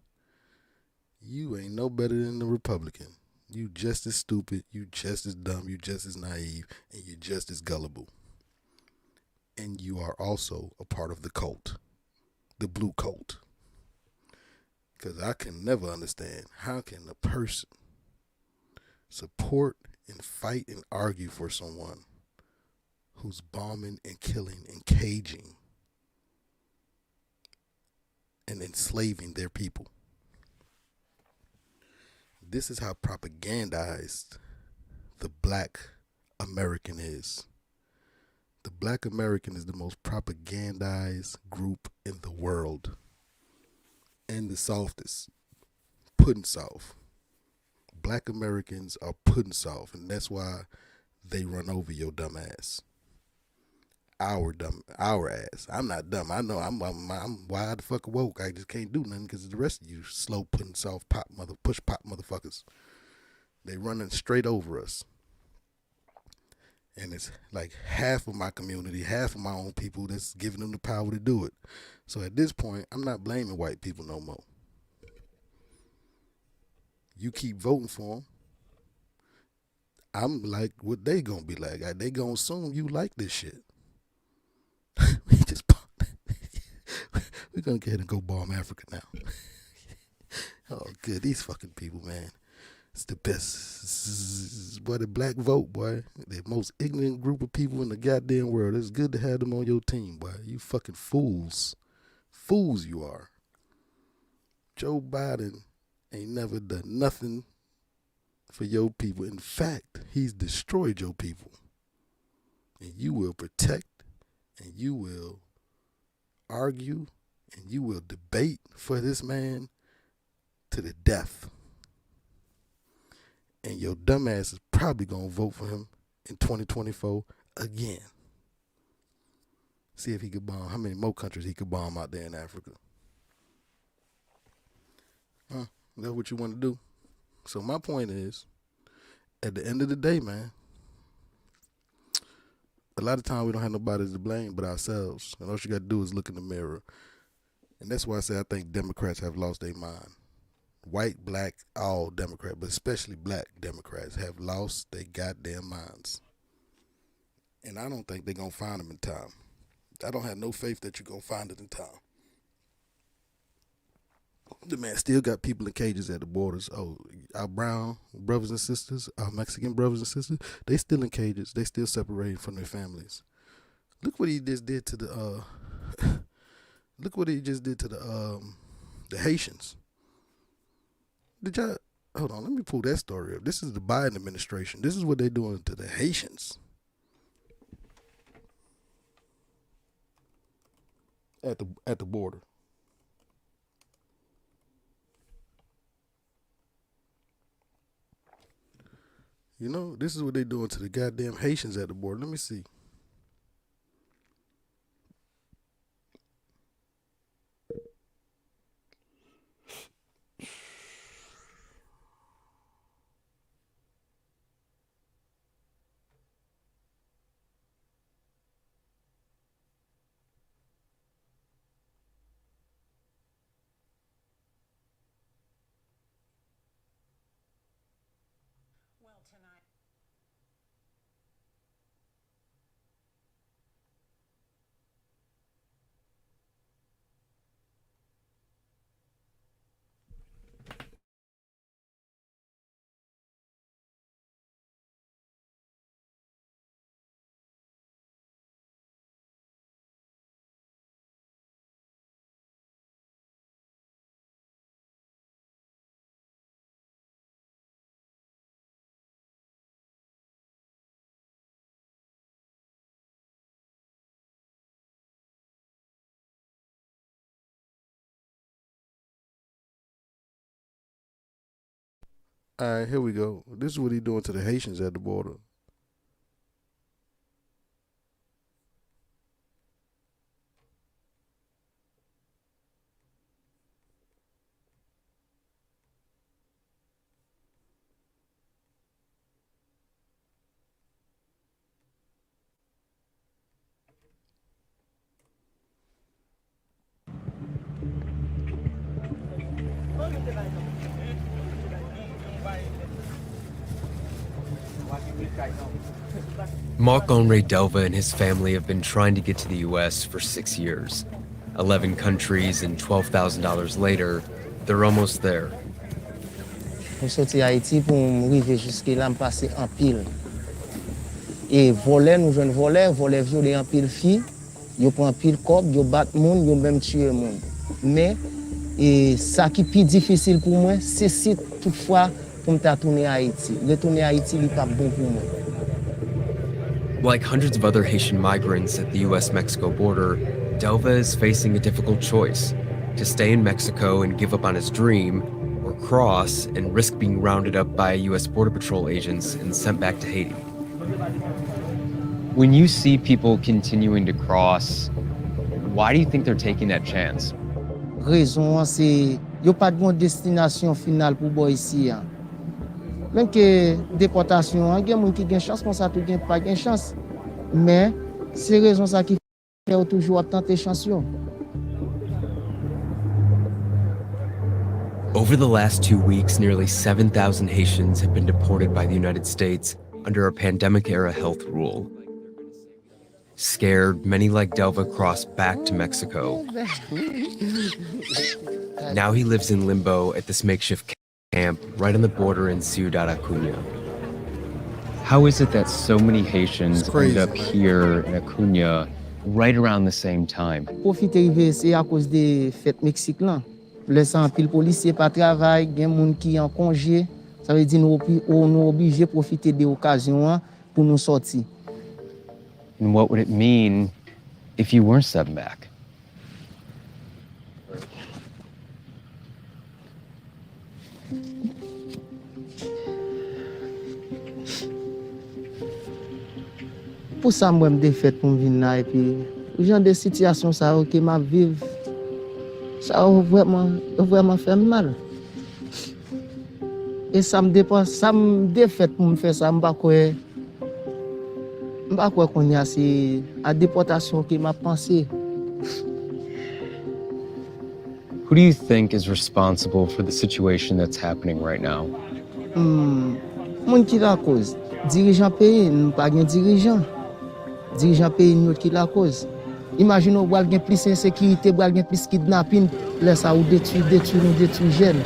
you ain't no better than the Republican. You just as stupid, you just as dumb, you just as naive, and you just as gullible. And you are also a part of the cult, the blue cult. Because I can never understand how can a person support and fight and argue for someone who's bombing and killing and caging and enslaving their people. This is how propagandized the black American is. The black American is the most propagandized group in the world. And the softest. Pudding soft. Black Americans are pudding soft, and that's why they run over your dumb ass. Our ass. I'm not dumb. I know I'm wide the fuck woke. I just can't do nothing because the rest of you slow pudding soft push pop motherfuckers. They running straight over us. And it's like half of my community, half of my own people that's giving them the power to do it. So at this point, I'm not blaming white people no more. You keep voting for them. I'm like what they gonna be like. They gonna assume you like this shit. We're gonna go ahead and go bomb Africa now. Oh, good. These fucking people, man. It's the best. Boy, the black vote, boy. The most ignorant group of people in the goddamn world. It's good to have them on your team, boy. You fucking fools. Fools you are. Joe Biden ain't never done nothing for your people. In fact, he's destroyed your people. And you will protect, and you will argue, and you will debate for this man to the death. And your dumbass is probably going to vote for him in 2024 again. See if he could bomb, how many more countries he could bomb out there in Africa. Huh? Is that what you want to do? So my point is, at the end of the day, man, a lot of times we don't have nobody to blame but ourselves. And all you got to do is look in the mirror. And that's why I say I think Democrats have lost their mind. White, black, all Democrats, but especially black Democrats have lost their goddamn minds. And I don't think they're going to find them in time. I don't have no faith that you're going to find it in time. The man still got people in cages at the borders. Oh, our brown brothers and sisters, our Mexican brothers and sisters, they still in cages. They still separated from their families. Look what he just did to the look what he just did to the Haitians. Did y'all hold on, let me pull that story up. This is the Biden administration. This is what they're doing to the Haitians. At the border. You know, this is what they're doing to the goddamn Haitians at the border. Let me see. All right, here we go. This is what he doing to the Haitians at the border. Marc-Henri Delva and his family have been trying to get to the U.S. for 6 years. 11 countries and $12,000 later, they're almost there. Je suis sorti d'Haïti pour arriver jusque là, me passer en pile. Et voler, nous jeunes voler violer en pile fille, yo prend pile corps, yo bat moun, yo même tuer moun. Mais et ça qui est plus difficile pour moi, c'est si toutefois pour me tourner à Haïti. Retourner à Haïti, il pas bon pour moi. Like hundreds of other Haitian migrants at the U.S.-Mexico border, Delva is facing a difficult choice: to stay in Mexico and give up on his dream, or cross and risk being rounded up by U.S. Border Patrol agents and sent back to Haiti. When you see people continuing to cross, why do you think they're taking that chance? Raison, c'est yo pas de bonne destination finale pour boy ici. Même que déportation, il y a des gens qui ont chance, comme ça, tout gain pas de chance. Mais c'est raison ça qui fait toujours tenter chance. Over the last 2 weeks, nearly 7,000 Haitians have been deported by the United States under a pandemic-era health rule. Scared, many like Delva crossed back to Mexico. Now he lives in limbo at this makeshift camp right on the border in Ciudad Acuña. How is it that so many Haitians end up here in Acuña right around the same time? Profiter c'est à cause des fêtes Mexique là. Laissant pile policier pas travail, gen moun qui en congé, ça veut dire nous obligés profiter des occasions pour nous sortir. And what would it mean if you weren't sent back? Pour ça, moi, je me défait pour venir là et puis, genre de situation ça que m'a vivre, ça vraiment fait mal. Et ça me dépasse, ça me défait pour me faire ça, m'pas quoi qu'on y a c'est à déportation que m'a pensé. Who do you think is responsible for the situation that's happening right now? Moun qui la cause, dirigeant pays, nous pas gen dirigeant. Dirigeant pays nous qui la cause. Imaginez boal gen plus insécurité, boal gen plus kidnapping, laisse ça ou détruire jeunes.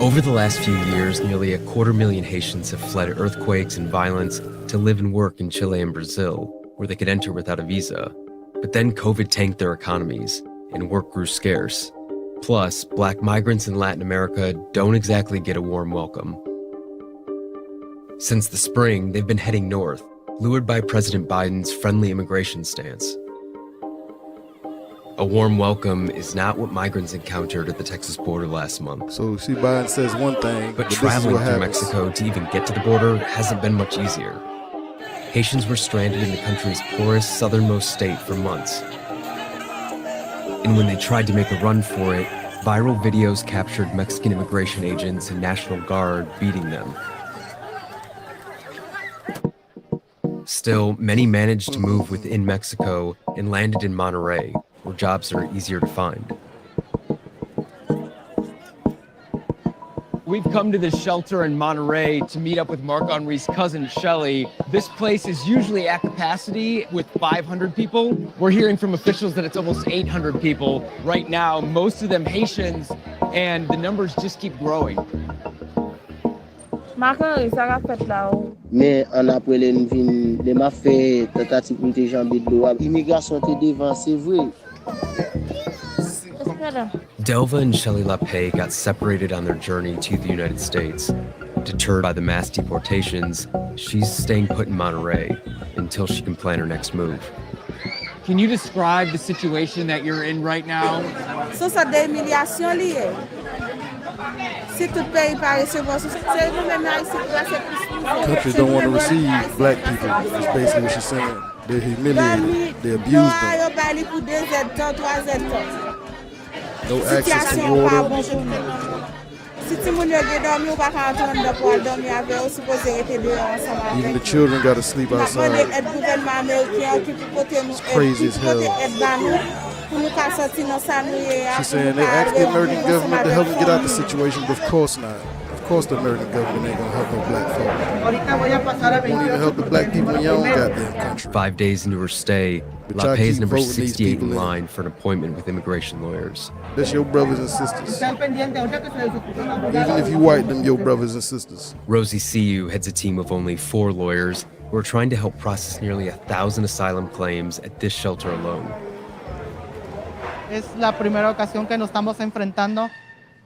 Over the last few years, nearly 250,000 Haitians have fled earthquakes and violence to live and work in Chile and Brazil, where they could enter without a visa. But then COVID tanked their economies, and work grew scarce. Plus, Black migrants in Latin America don't exactly get a warm welcome. Since the spring, they've been heading north, lured by President Biden's friendly immigration stance. A warm welcome is not what migrants encountered at the Texas border last month. So see, Biden says one thing, But this is traveling what through happens. Mexico to even get to the border hasn't been much easier. Haitians were stranded in the country's poorest, southernmost state for months. And when they tried to make a run for it, viral videos captured Mexican immigration agents and National Guard beating them. Still, many managed to move within Mexico and landed in Monterrey, where jobs are easier to find. We've come to this shelter in Monterey to meet up with Marc-Henri's cousin, Shelly. This place is usually at capacity with 500 people. We're hearing from officials that it's almost 800 people right now, most of them Haitians, and the numbers just keep growing. Marc-Henri, ça va fait là. Mais en après les m'a fait tentative pour te jambe de l'eau. Immigration te devant, c'est vrai. Delva and Shelley Lapay got separated on their journey to the United States. Deterred by the mass deportations, she's staying put in Monterrey until she can plan her next move. Can you describe the situation that you're in right now? Sou sa de emilyasyon liye. Si tout peyi pa resevwa sou, se nou men Haïti plase plus. Countries don't want to receive black people. That's basically what she's saying. They humiliate them. They abuse them. Yo bali pou 2 Z-ton, 3 Z-ton. No access to Sityasyon pa water. bon pou nou. Si ti moun yo ge dormi, ou pa ka anton de pou al dormi ave, ou supposé rete de ansama avek. Even the children got to sleep Mwen outside. et gouvernement Amerikyan ki pou pote nou crazy as hell. et ban nou pou nou ka sorti nan sa nou ye. She's saying they asked the American government to help them get out the situation, but of course not. Of course the American government ain't gonna help no black folks. Won't even help the black people in your own goddamn country. 5 days into her stay, But y'all LaPay is keep number voting these 68 people in in. line for an appointment with immigration lawyers. That's your brothers and sisters. Even if you white, them your brothers and sisters. Rosie Siu heads a team of only 4 lawyers who are trying to help process nearly 1,000 asylum claims at this shelter alone. Es la primera ocasión que nos estamos enfrentando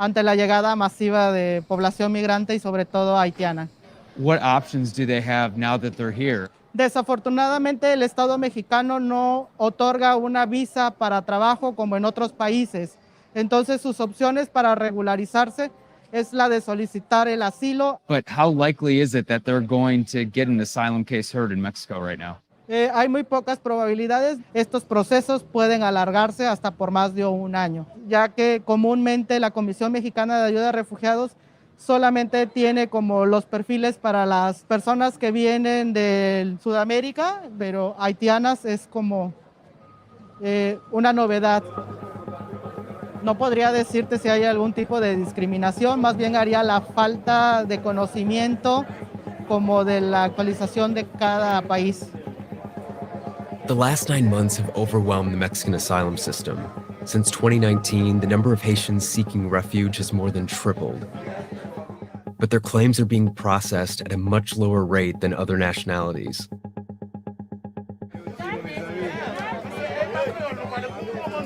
ante la llegada masiva de población migrante y sobre todo haitiana. What options do they have now that they're here? Desafortunadamente, el Estado mexicano no otorga una visa para trabajo como en otros países. Entonces, sus opciones para regularizarse es la de solicitar el asilo. But how likely is it that they're going to get an asylum case heard in Mexico right now? Hay muy pocas probabilidades. Estos procesos pueden alargarse hasta por más de un año, ya que comúnmente la Comisión Mexicana de Ayuda a Refugiados solamente tiene como los perfiles para las personas que vienen de Sudamérica, pero haitianas es como una novedad. No podría decirte si hay algún tipo de discriminación, más bien haría la falta de conocimiento como de la actualización de cada país. The last 9 months have overwhelmed the Mexican asylum system. Since 2019, the number of Haitians seeking refuge has more than tripled. But their claims are being processed at a much lower rate than other nationalities.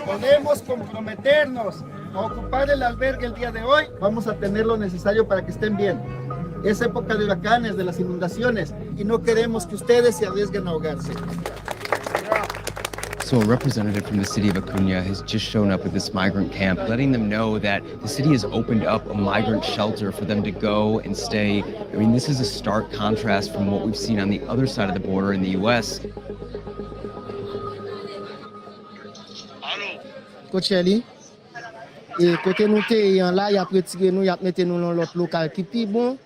Podemos comprometernos a ocupar el albergue el día de hoy. Vamos a tener lo necesario para que estén bien. Es época de huracanes, de las inundaciones, y no queremos que ustedes se arriesguen a ahogarse. So a representative from the city of Acuña has just shown up at this migrant camp, letting them know that the city has opened up a migrant shelter for them to go and stay. I mean, this is a stark contrast from what we've seen on the other side of the border in the U.S. Coach Shelley, et côté nous te là, y a retiré nous, y a mettre nous dans l'autre local qui plus bon.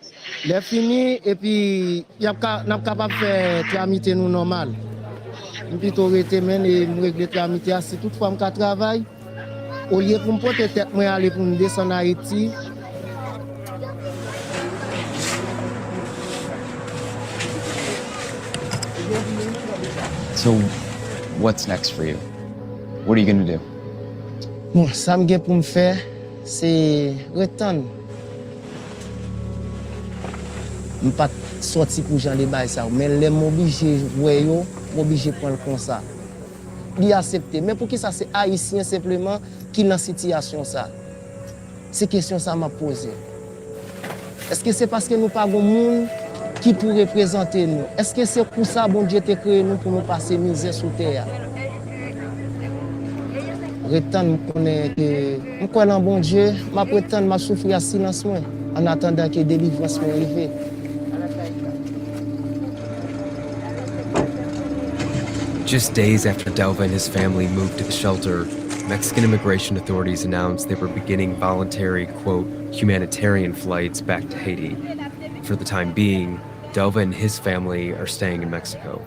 Les fini et puis y a n'a capable faire tramiter nous normal. Plutôt rester men et me régler tramiter si toutefois me travail au lieu pour me porter tête moi aller pour me descendre à Haïti. So what's next for you? What are you going to do? Bon, ça me gen pour me faire c'est retourner. Je pas sorti pour Jean les bail ça, mais les m'obligé ouais yo, m'obligé prendre comme ça. Li accepter, mais pour qui ça c'est haïtien simplement qui dans situation ça. C'est question ça m'a posé. Est-ce que c'est parce que nous pas gon monde qui pour représenter nous? Est-ce que c'est pour ça bon Dieu t'a créé nous pour nous passer misère sous terre? Retendre connaît que me crois en bon Dieu, m'a prétendre m'a souffrir à silence moi en attendant que délivrance soit arrivée. Just days after Delva and his family moved to the shelter, Mexican immigration authorities announced they were beginning voluntary, quote, humanitarian flights back to Haiti. For the time being, Delva and his family are staying in Mexico.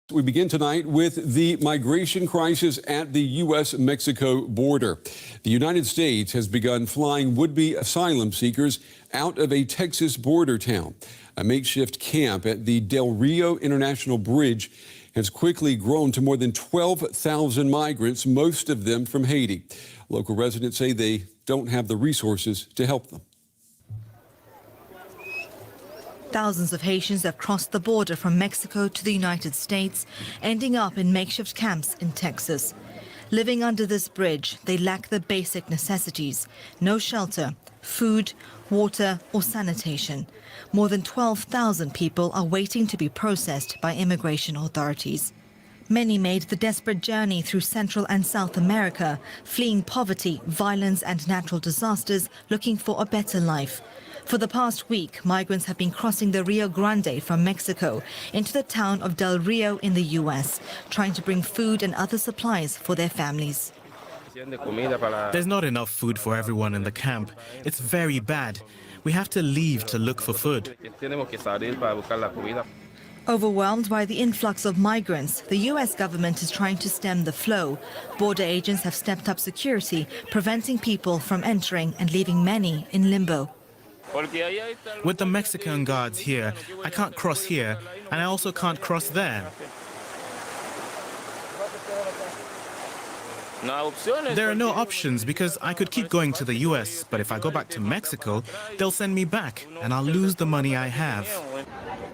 We begin tonight with the migration crisis at the U.S.-Mexico border. The United States has begun flying would-be asylum seekers out of a Texas border town. A makeshift camp at the Del Rio International Bridge has quickly grown to more than 12,000 migrants, most of them from Haiti. Local residents say they don't have the resources to help them. Thousands of Haitians have crossed the border from Mexico to the United States, ending up in makeshift camps in Texas. Living under this bridge, they lack the basic necessities: no shelter, food, water or sanitation. More than 12,000 people are waiting to be processed by immigration authorities. Many made the desperate journey through Central and South America, fleeing poverty, violence and natural disasters, looking for a better life. For the past week, migrants have been crossing the Rio Grande from Mexico into the town of Del Rio in the U.S., trying to bring food and other supplies for their families. There's not enough food for everyone in the camp. It's very bad. We have to leave to look for food. Overwhelmed by the influx of migrants, the U.S. government is trying to stem the flow. Border agents have stepped up security, preventing people from entering and leaving many in limbo. With the Mexican guards here, I can't cross here, and I also can't cross there. There are no options because I could keep going to the U.S., but if I go back to Mexico, they'll send me back, and I'll lose the money I have.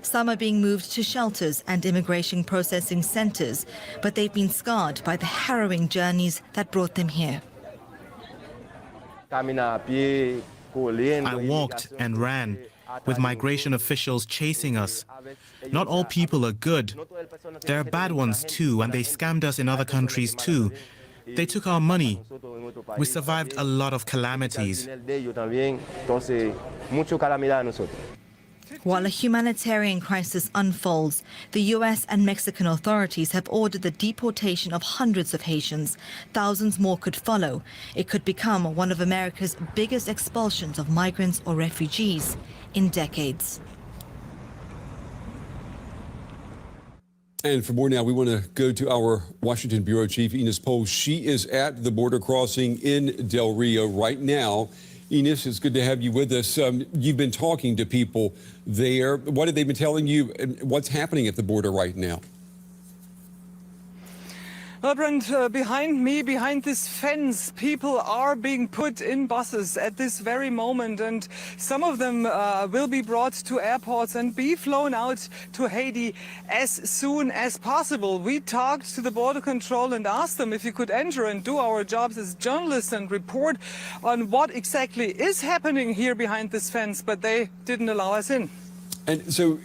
Some are being moved to shelters and immigration processing centers, but they've been scarred by the harrowing journeys that brought them here. I walked and ran, with migration officials chasing us. Not all people are good. There are bad ones too, and they scammed us in other countries too. They took our money. We survived a lot of calamities. While a humanitarian crisis unfolds, the U.S. and Mexican authorities have ordered the deportation of hundreds of Haitians. Thousands more could follow. It could become one of America's biggest expulsions of migrants or refugees in decades. And for more now, we want to go to our Washington Bureau Chief, Ines Pohl. She is at the border crossing in Del Rio right now. Ines, it's good to have you with us. You've been talking to people there. What have they been telling you? And what's happening at the border right now? Well, Brent, behind me, behind this fence, people are being put in buses at this very moment, and some of them will be brought to airports and be flown out to Haiti as soon as possible. We talked to the border control and asked them if we could enter and do our jobs as journalists and report on what exactly is happening here behind this fence, but they didn't allow us in. And so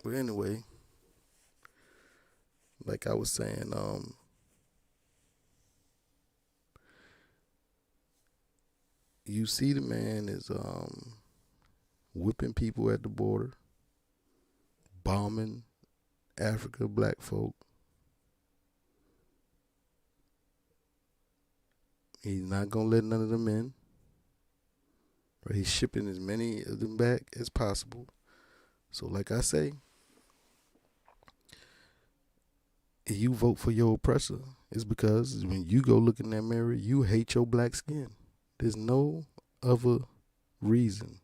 But anyway, like I was saying, you see the man is whipping people at the border, bombing Africa black folk. He's not gonna let none of them in. Right? He's shipping as many of them back as possible. So like I say, if you vote for your oppressor, it's because when you go look in that mirror, you hate your black skin. There's no other reason.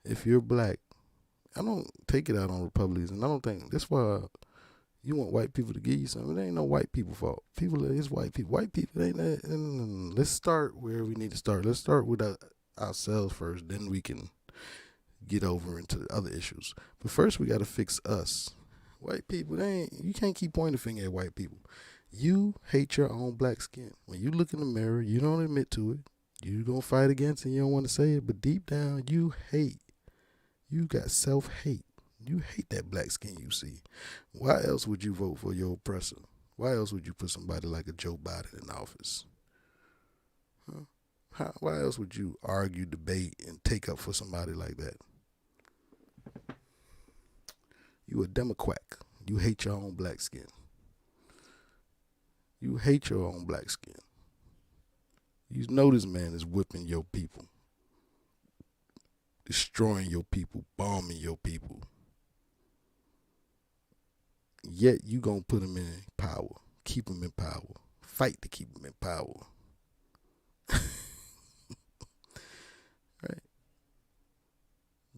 If you're black, I don't take it out on Republicans, and I don't think that's why you want white people to give you something. It ain't no white people fault. It's white people. White people ain't that. Let's start where we need to start. Let's start with ourselves first, then we can get over into the other issues. But first, we got to fix us. White people, you can't keep pointing the finger at white people. You hate your own black skin. When you look in the mirror, you don't admit to it. You don't fight against it. You don't want to say it, but deep down, you hate. You got self-hate. You hate that black skin you see. Why else would you vote for your oppressor? Why else would you put somebody like a Joe Biden in office? Huh? Why else would you argue, debate, and take up for somebody like that? You a Democrat. You hate your own black skin. You hate your own black skin. You know this man is whipping your people, destroying your people, bombing your people. Yet you gonna put him in power, keep him in power, fight to keep him in power. Right?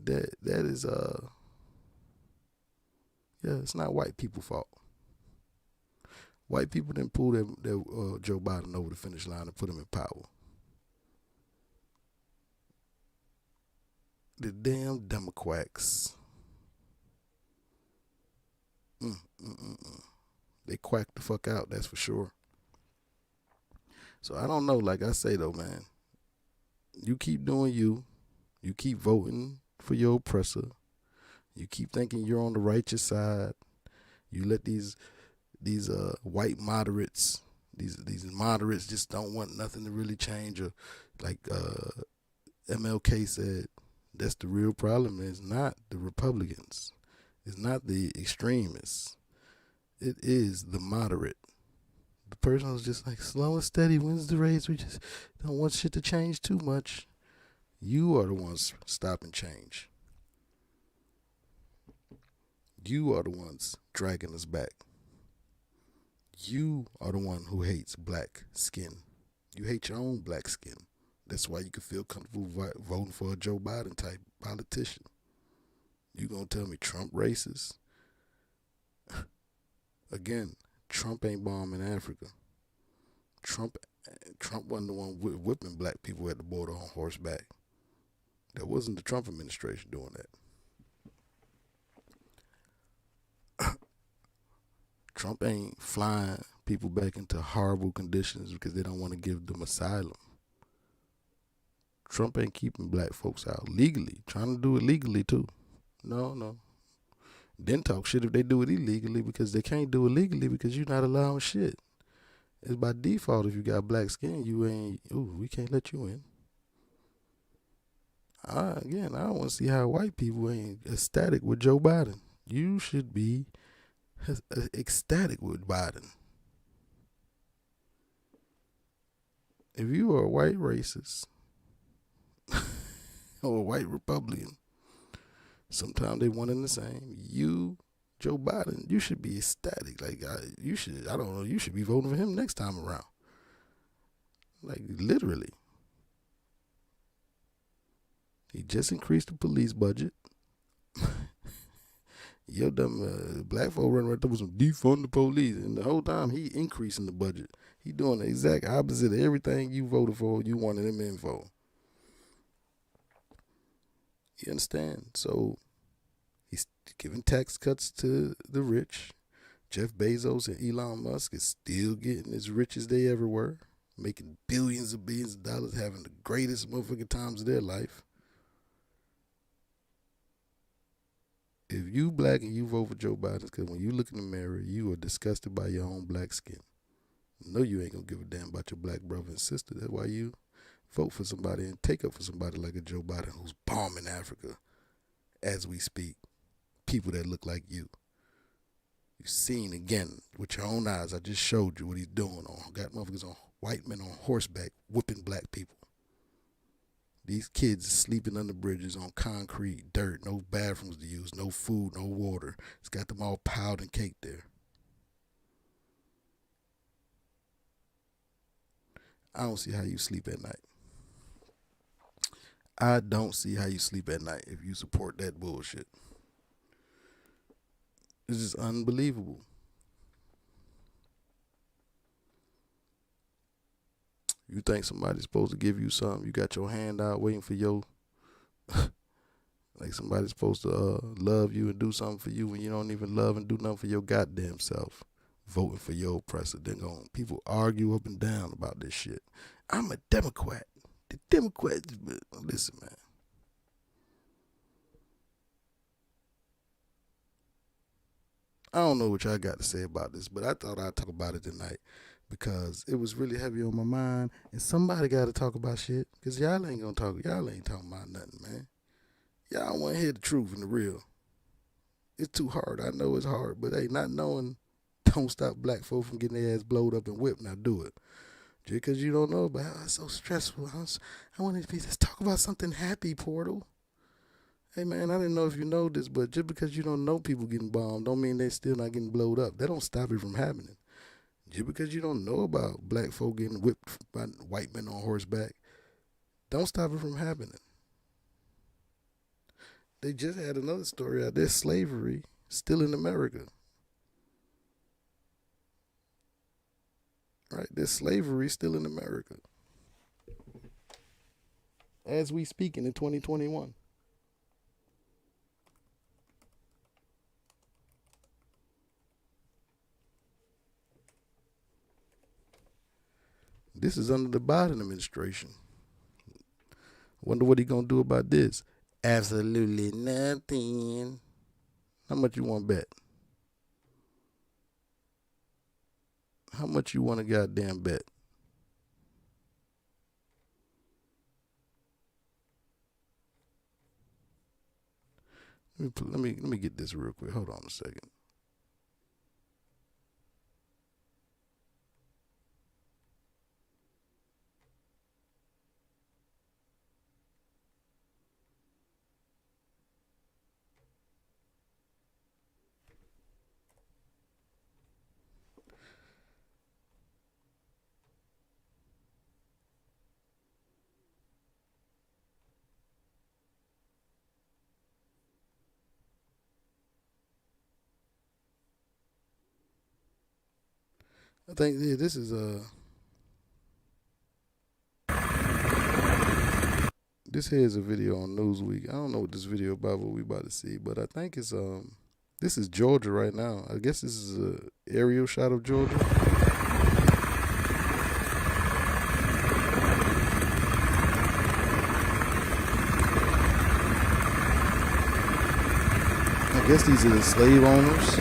That is it's not white people's fault. White people didn't pull that Joe Biden over the finish line and put him in power. The damn Democrats. They quacked the fuck out, that's for sure. So I don't know, like I say though, man. You keep doing you. You keep voting for your oppressor. You keep thinking you're on the righteous side. You let these white moderates, these moderates just don't want nothing to really change. Or like MLK said, that's the real problem. It's not the Republicans. It's not the extremists. It is the moderate. The person who's just like slow and steady wins the race. We just don't want shit to change too much. You are the ones stopping change. You are the ones dragging us back. You are the one who hates black skin. You hate your own black skin. That's why you can feel comfortable voting for a Joe Biden type politician. You gonna tell me Trump racist? Again, Trump ain't bombing Africa. Trump wasn't the one whipping black people at the border on horseback. That wasn't the Trump administration doing that. Trump ain't flying people back into horrible conditions because they don't want to give them asylum. Trump ain't keeping black folks out legally, trying to do it legally too. No. Then talk shit if they do it illegally because they can't do it legally because you're not allowing shit. It's by default if you got black skin, we can't let you in. I don't want to see how white people ain't ecstatic with Joe Biden. You should be ecstatic with Biden. If you are a white racist or a white Republican, sometimes they one and the same. You, Joe Biden, you should be ecstatic. Like you should be voting for him next time around. Like literally. He just increased the police budget. Yo, dumb black folk running right there with some defund the police, and the whole time he increasing the budget. He doing the exact opposite of everything you voted for. You wanted him in for. You understand? So he's giving tax cuts to the rich. Jeff Bezos and Elon Musk is still getting as rich as they ever were, making billions of dollars, having the greatest motherfucking times of their life. if you black and you vote for Joe Biden, it's because when you look in the mirror, you are disgusted by your own black skin. No, you ain't gonna give a damn about your black brother and sister. That's why you vote for somebody and take up for somebody like a Joe Biden who's bombing Africa as we speak. People that look like you. You've seen again with your own eyes. I just showed you what he's doing. Got motherfuckers on white men on horseback whipping black people. These kids are sleeping under bridges on concrete, dirt, no bathrooms to use, no food, no water. It's got them all piled and caked there. I don't see how you sleep at night. I don't see how you sleep at night if you support that bullshit. It's just unbelievable. You think somebody's supposed to give you something, you got your hand out waiting for your, like somebody's supposed to love you and do something for you when you don't even love and do nothing for your goddamn self. Voting for your oppressor. Then people argue up and down about this shit. I'm a Democrat. The Democrats, listen, man. I don't know what y'all got to say about this, but I thought I'd talk about it tonight because it was really heavy on my mind, and somebody got to talk about shit because y'all ain't talking about nothing, man. Y'all want to hear the truth and the real. It's too hard. I know it's hard, but hey, not knowing don't stop black folk from getting their ass blowed up and whipped. Now do it. Just because you don't know about how it's so stressful. I want to let's talk about something happy, Portal. Hey, man, I didn't know if you know this, but just because you don't know people getting bombed don't mean they're still not getting blowed up. That don't stop it from happening. Just because you don't know about black folk getting whipped by white men on horseback, don't stop it from happening. They just had another story out there, slavery still in America. Right, there's slavery still in America. As we speak in 2021. This is under the Biden administration. Wonder what he gonna do about this. Absolutely nothing. How much you want to bet? How much you want to goddamn bet? Let me get this real quick. Hold on a second. I think this is this here is a video on Newsweek. I don't know what this video about, what we about to see, but I think it's this is Georgia right now. I guess this is a aerial shot of Georgia. I guess these are the slave owners.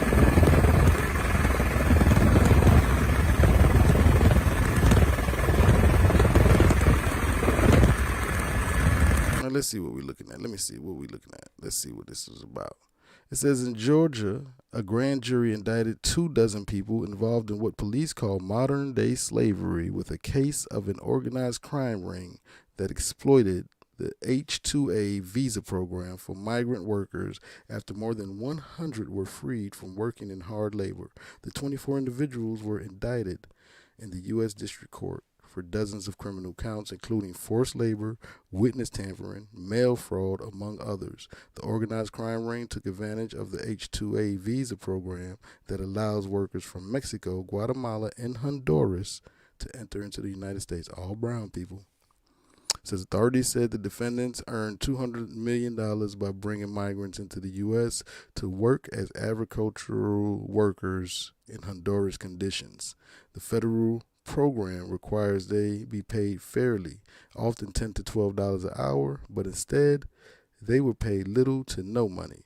Let's see what we're looking at. Let me see what we're looking at. Let's see what this is about. It says in Georgia, a grand jury indicted 24 people involved in what police call modern-day slavery with a case of an organized crime ring that exploited the H-2A visa program for migrant workers after more than 100 were freed from working in hard labor. The 24 individuals were indicted in the U.S. District Court for dozens of criminal counts, including forced labor, witness tampering, mail fraud, among others. The organized crime ring took advantage of the H-2A visa program that allows workers from Mexico, Guatemala, and Honduras to enter into the United States. All brown people. Says authorities said the defendants earned $200 million by bringing migrants into the U.S. to work as agricultural workers in Honduras conditions. The federal program requires they be paid fairly, often $10 to $12 an hour, but instead they were paid little to no money.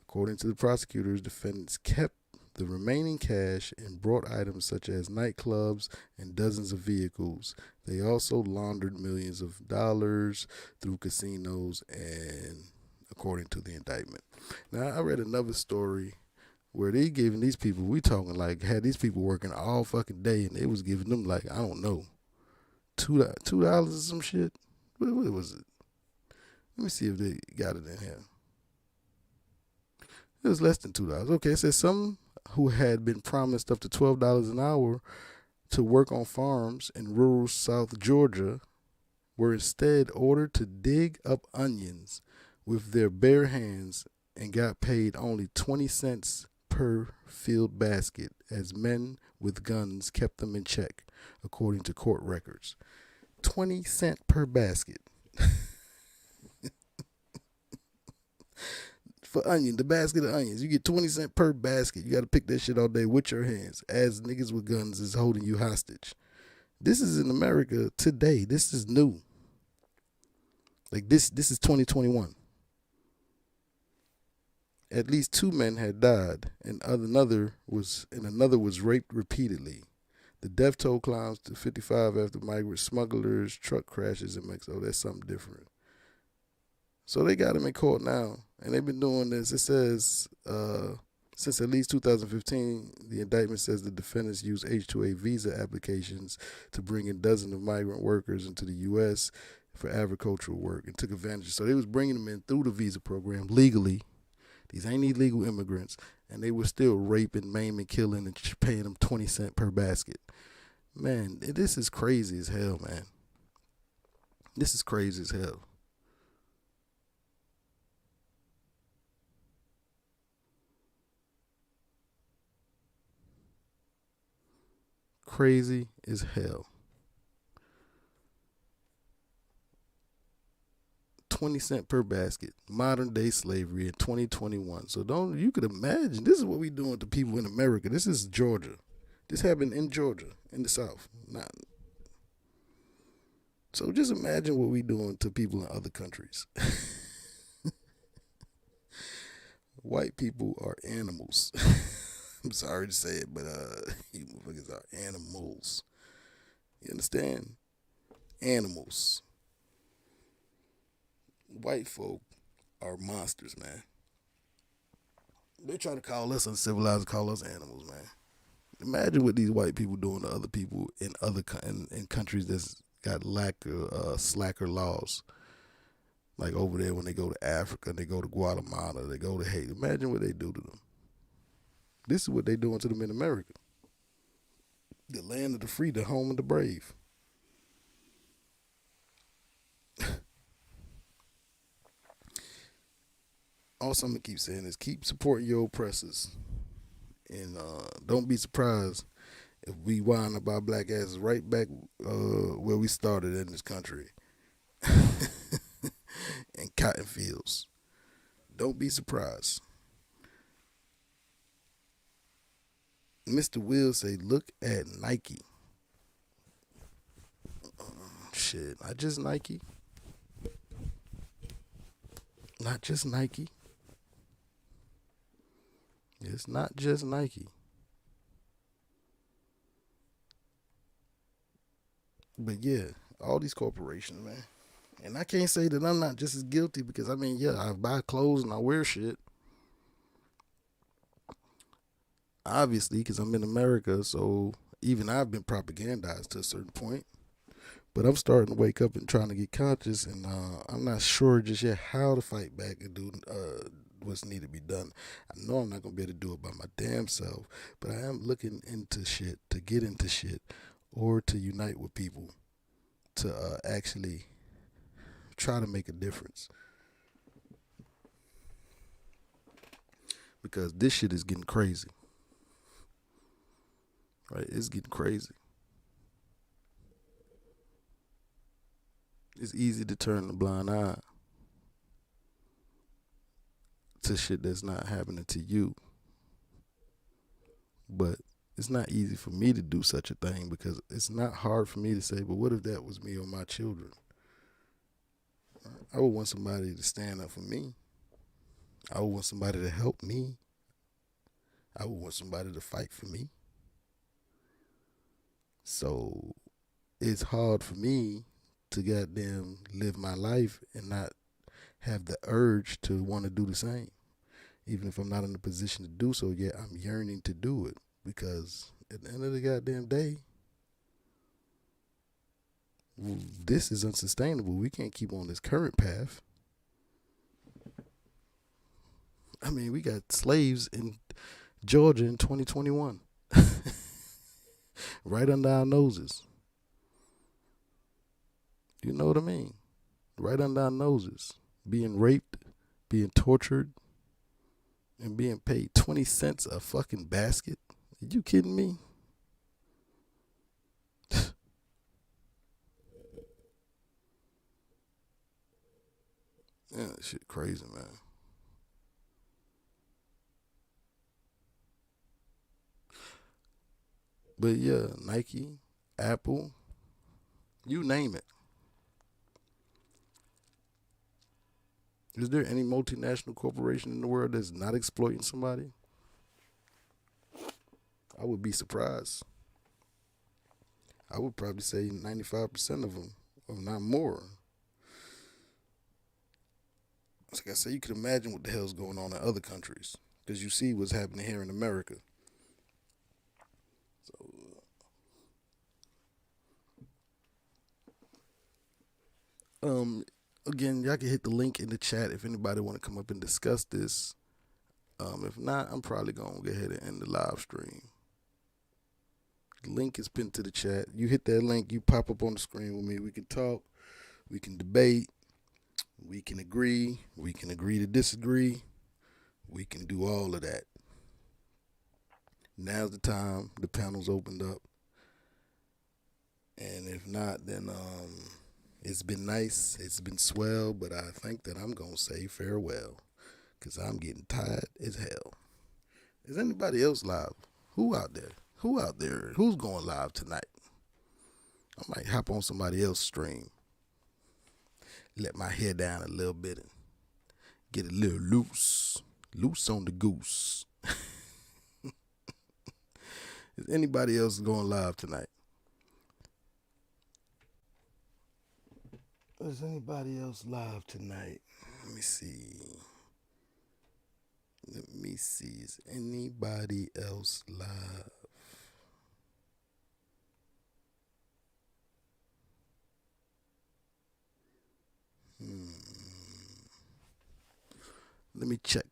According to the prosecutors, defendants kept the remaining cash and brought items such as nightclubs and dozens of vehicles. They also laundered millions of dollars through casinos, and according to the indictment. Now, I read another story where they giving these people, we talking like, had these people working all fucking day, and they was giving them like, I don't know, $2 or some shit. What was it? Let me see if they got it in here. It was less than $2. Okay, it says some who had been promised up to $12 an hour to work on farms in rural South Georgia were instead ordered to dig up onions with their bare hands and got paid only 20 cents per field basket as men with guns kept them in check, according to court records. 20 cents per basket. For onion, the basket of onions, you get 20 cents per basket. You got to pick that shit all day with your hands as niggas with guns is holding you hostage. This is in America today. This is new. Like this is 2021. At least 2 men had died, and another was raped repeatedly. The death toll climbs to 55 after migrant smugglers, truck crashes in Mexico. That's something different. So they got him in court now, and they've been doing this. It says since at least 2015, the indictment says the defendants used H-2A visa applications to bring in dozens of migrant workers into the U.S. for agricultural work and took advantage. So they was bringing them in through the visa program legally. These ain't illegal immigrants, and they were still raping, maiming, killing, and paying them 20 cents per basket. Man, this is crazy as hell, man. This is crazy as hell. Crazy as hell. 20 cents per basket. Modern day slavery in 2021. So you could imagine, this is what we doing to people in America. This is Georgia. This happened in Georgia, in the South. So just imagine what we doing to people in other countries. White people are animals. I'm sorry to say it, but you motherfuckers are animals. You understand? Animals. White folk are monsters, man. They try to call us uncivilized, call us animals, man. Imagine what these white people doing to other people in in countries that's got slacker laws. Like over there when they go to Africa, they go to Guatemala, they go to Haiti. Imagine what they do to them. This is what they doing to them in America. The land of the free, the home of the brave. Also, I'm going to keep saying is keep supporting your oppressors. And don't be surprised if we wind up our black asses right back where we started in this country. In cotton fields. Don't be surprised. Mr. Will say, look at Nike. Shit, not just Nike. Not just Nike. It's not just Nike. But yeah, all these corporations, man. And I can't say that I'm not just as guilty because, I mean, yeah, I buy clothes and I wear shit. Obviously, because I'm in America, so even I've been propagandized to a certain point. But I'm starting to wake up and trying to get conscious, and I'm not sure just yet how to fight back and do what's needed to be done. I know I'm not going to be able to do it by my damn self, but I am looking into shit, to get into shit, or to unite with people to actually try to make a difference. Because this shit is getting crazy. Right? It's getting crazy. It's easy to turn a blind eye to shit that's not happening to you. But it's not easy for me to do such a thing because it's not hard for me to say, but what if that was me or my children? I would want somebody to stand up for me. I would want somebody to help me. I would want somebody to fight for me. So it's hard for me to goddamn live my life and not have the urge to want to do the same. Even if I'm not in a position to do so yet, I'm yearning to do it. Because at the end of the goddamn day, this is unsustainable. We can't keep on this current path. I mean, we got slaves in Georgia in 2021. Right under our noses. You know what I mean? Right under our noses. Being raped, being tortured, and being paid 20 cents a fucking basket. Are you kidding me? Yeah, that shit crazy, man. But yeah, Nike, Apple, you name it. Is there any multinational corporation in the world that's not exploiting somebody? I would be surprised. I would probably say 95% of them, or not more. Like I said, you can imagine what the hell's going on in other countries, because you see what's happening here in America. So, again, y'all can hit the link in the chat if anybody want to come up and discuss this. If not, I'm probably going to go ahead and end the live stream. The link is pinned to the chat. You hit that link, you pop up on the screen with me. We can talk, we can debate, we can agree to disagree. We can do all of that. Now's the time. The panel's opened up. And if not, then it's been nice. It's been swell, but I think that I'm going to say farewell because I'm getting tired as hell. Is anybody else live? Who out there? Who's going live tonight? I might hop on somebody else's stream. Let my hair down a little bit and get a little loose. Loose on the goose. Is anybody else going live tonight? Is anybody else live tonight? Let me see. Is anybody else live? Let me check.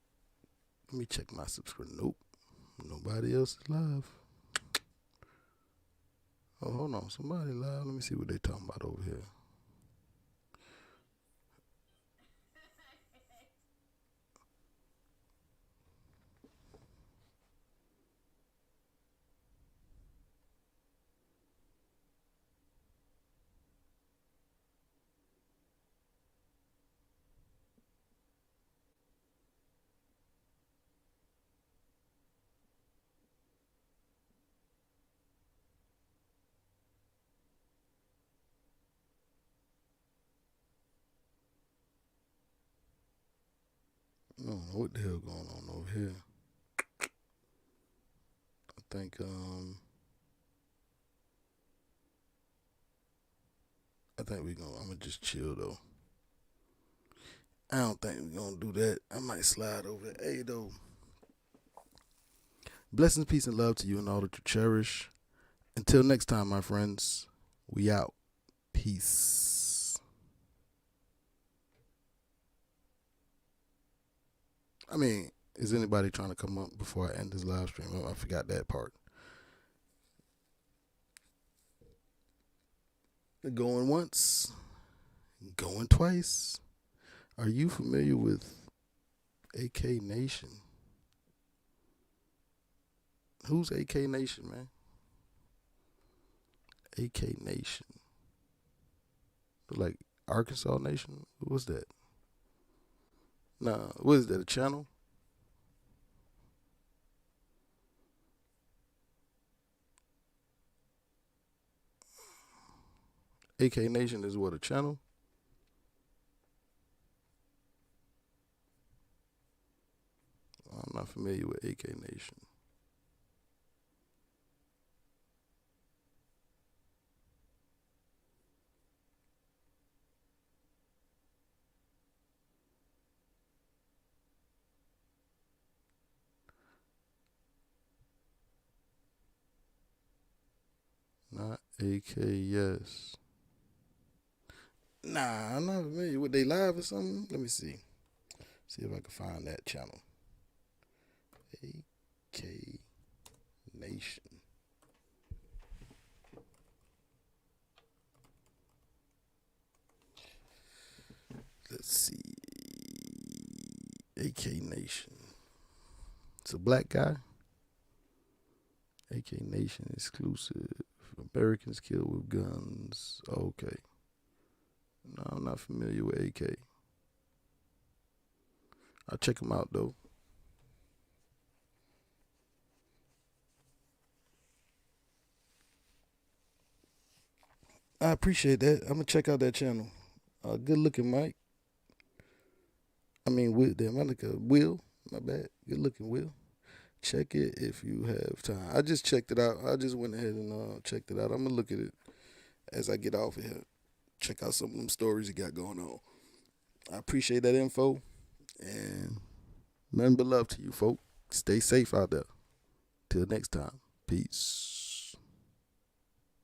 My subscription. Nope. Nobody else is live. Oh, hold on. Somebody live. Let me see what they talking about over here. I don't know what the hell going on over here. I think I'm gonna just chill though. I don't think we're gonna do that. I might slide over there. Hey though. Blessings, peace, and love to you and all that you cherish. Until next time, my friends, we out. Peace. I mean, is anybody trying to come up before I end this live stream? Oh, I forgot that part. Going once, going twice. Are you familiar with AK Nation? Who's AK Nation, man? AK Nation. Like Arkansas Nation? What's that? Nah, what is that, a channel? AK Nation is what, a channel? familiar with AK Nation. Not AK, yes. Nah, I'm not familiar with they live or something. Let me see. See if I can find that channel. AK Nation. Let's see. AK Nation. It's a black guy. AK Nation exclusive. Americans killed with guns. Okay. No, I'm not familiar with AK. I'll check him out though. I appreciate that. I'm gonna check out that channel. Good looking Mike. I mean, Will. Damn, I look at Will. My bad. Good looking Will. Check it if you have time. I just checked it out. I just went ahead and checked it out. I'm gonna look at it as I get off of here. Check out some of them stories you got going on. I appreciate that info, and nothing but love to you, folk. Stay safe out there. Till next time. Peace.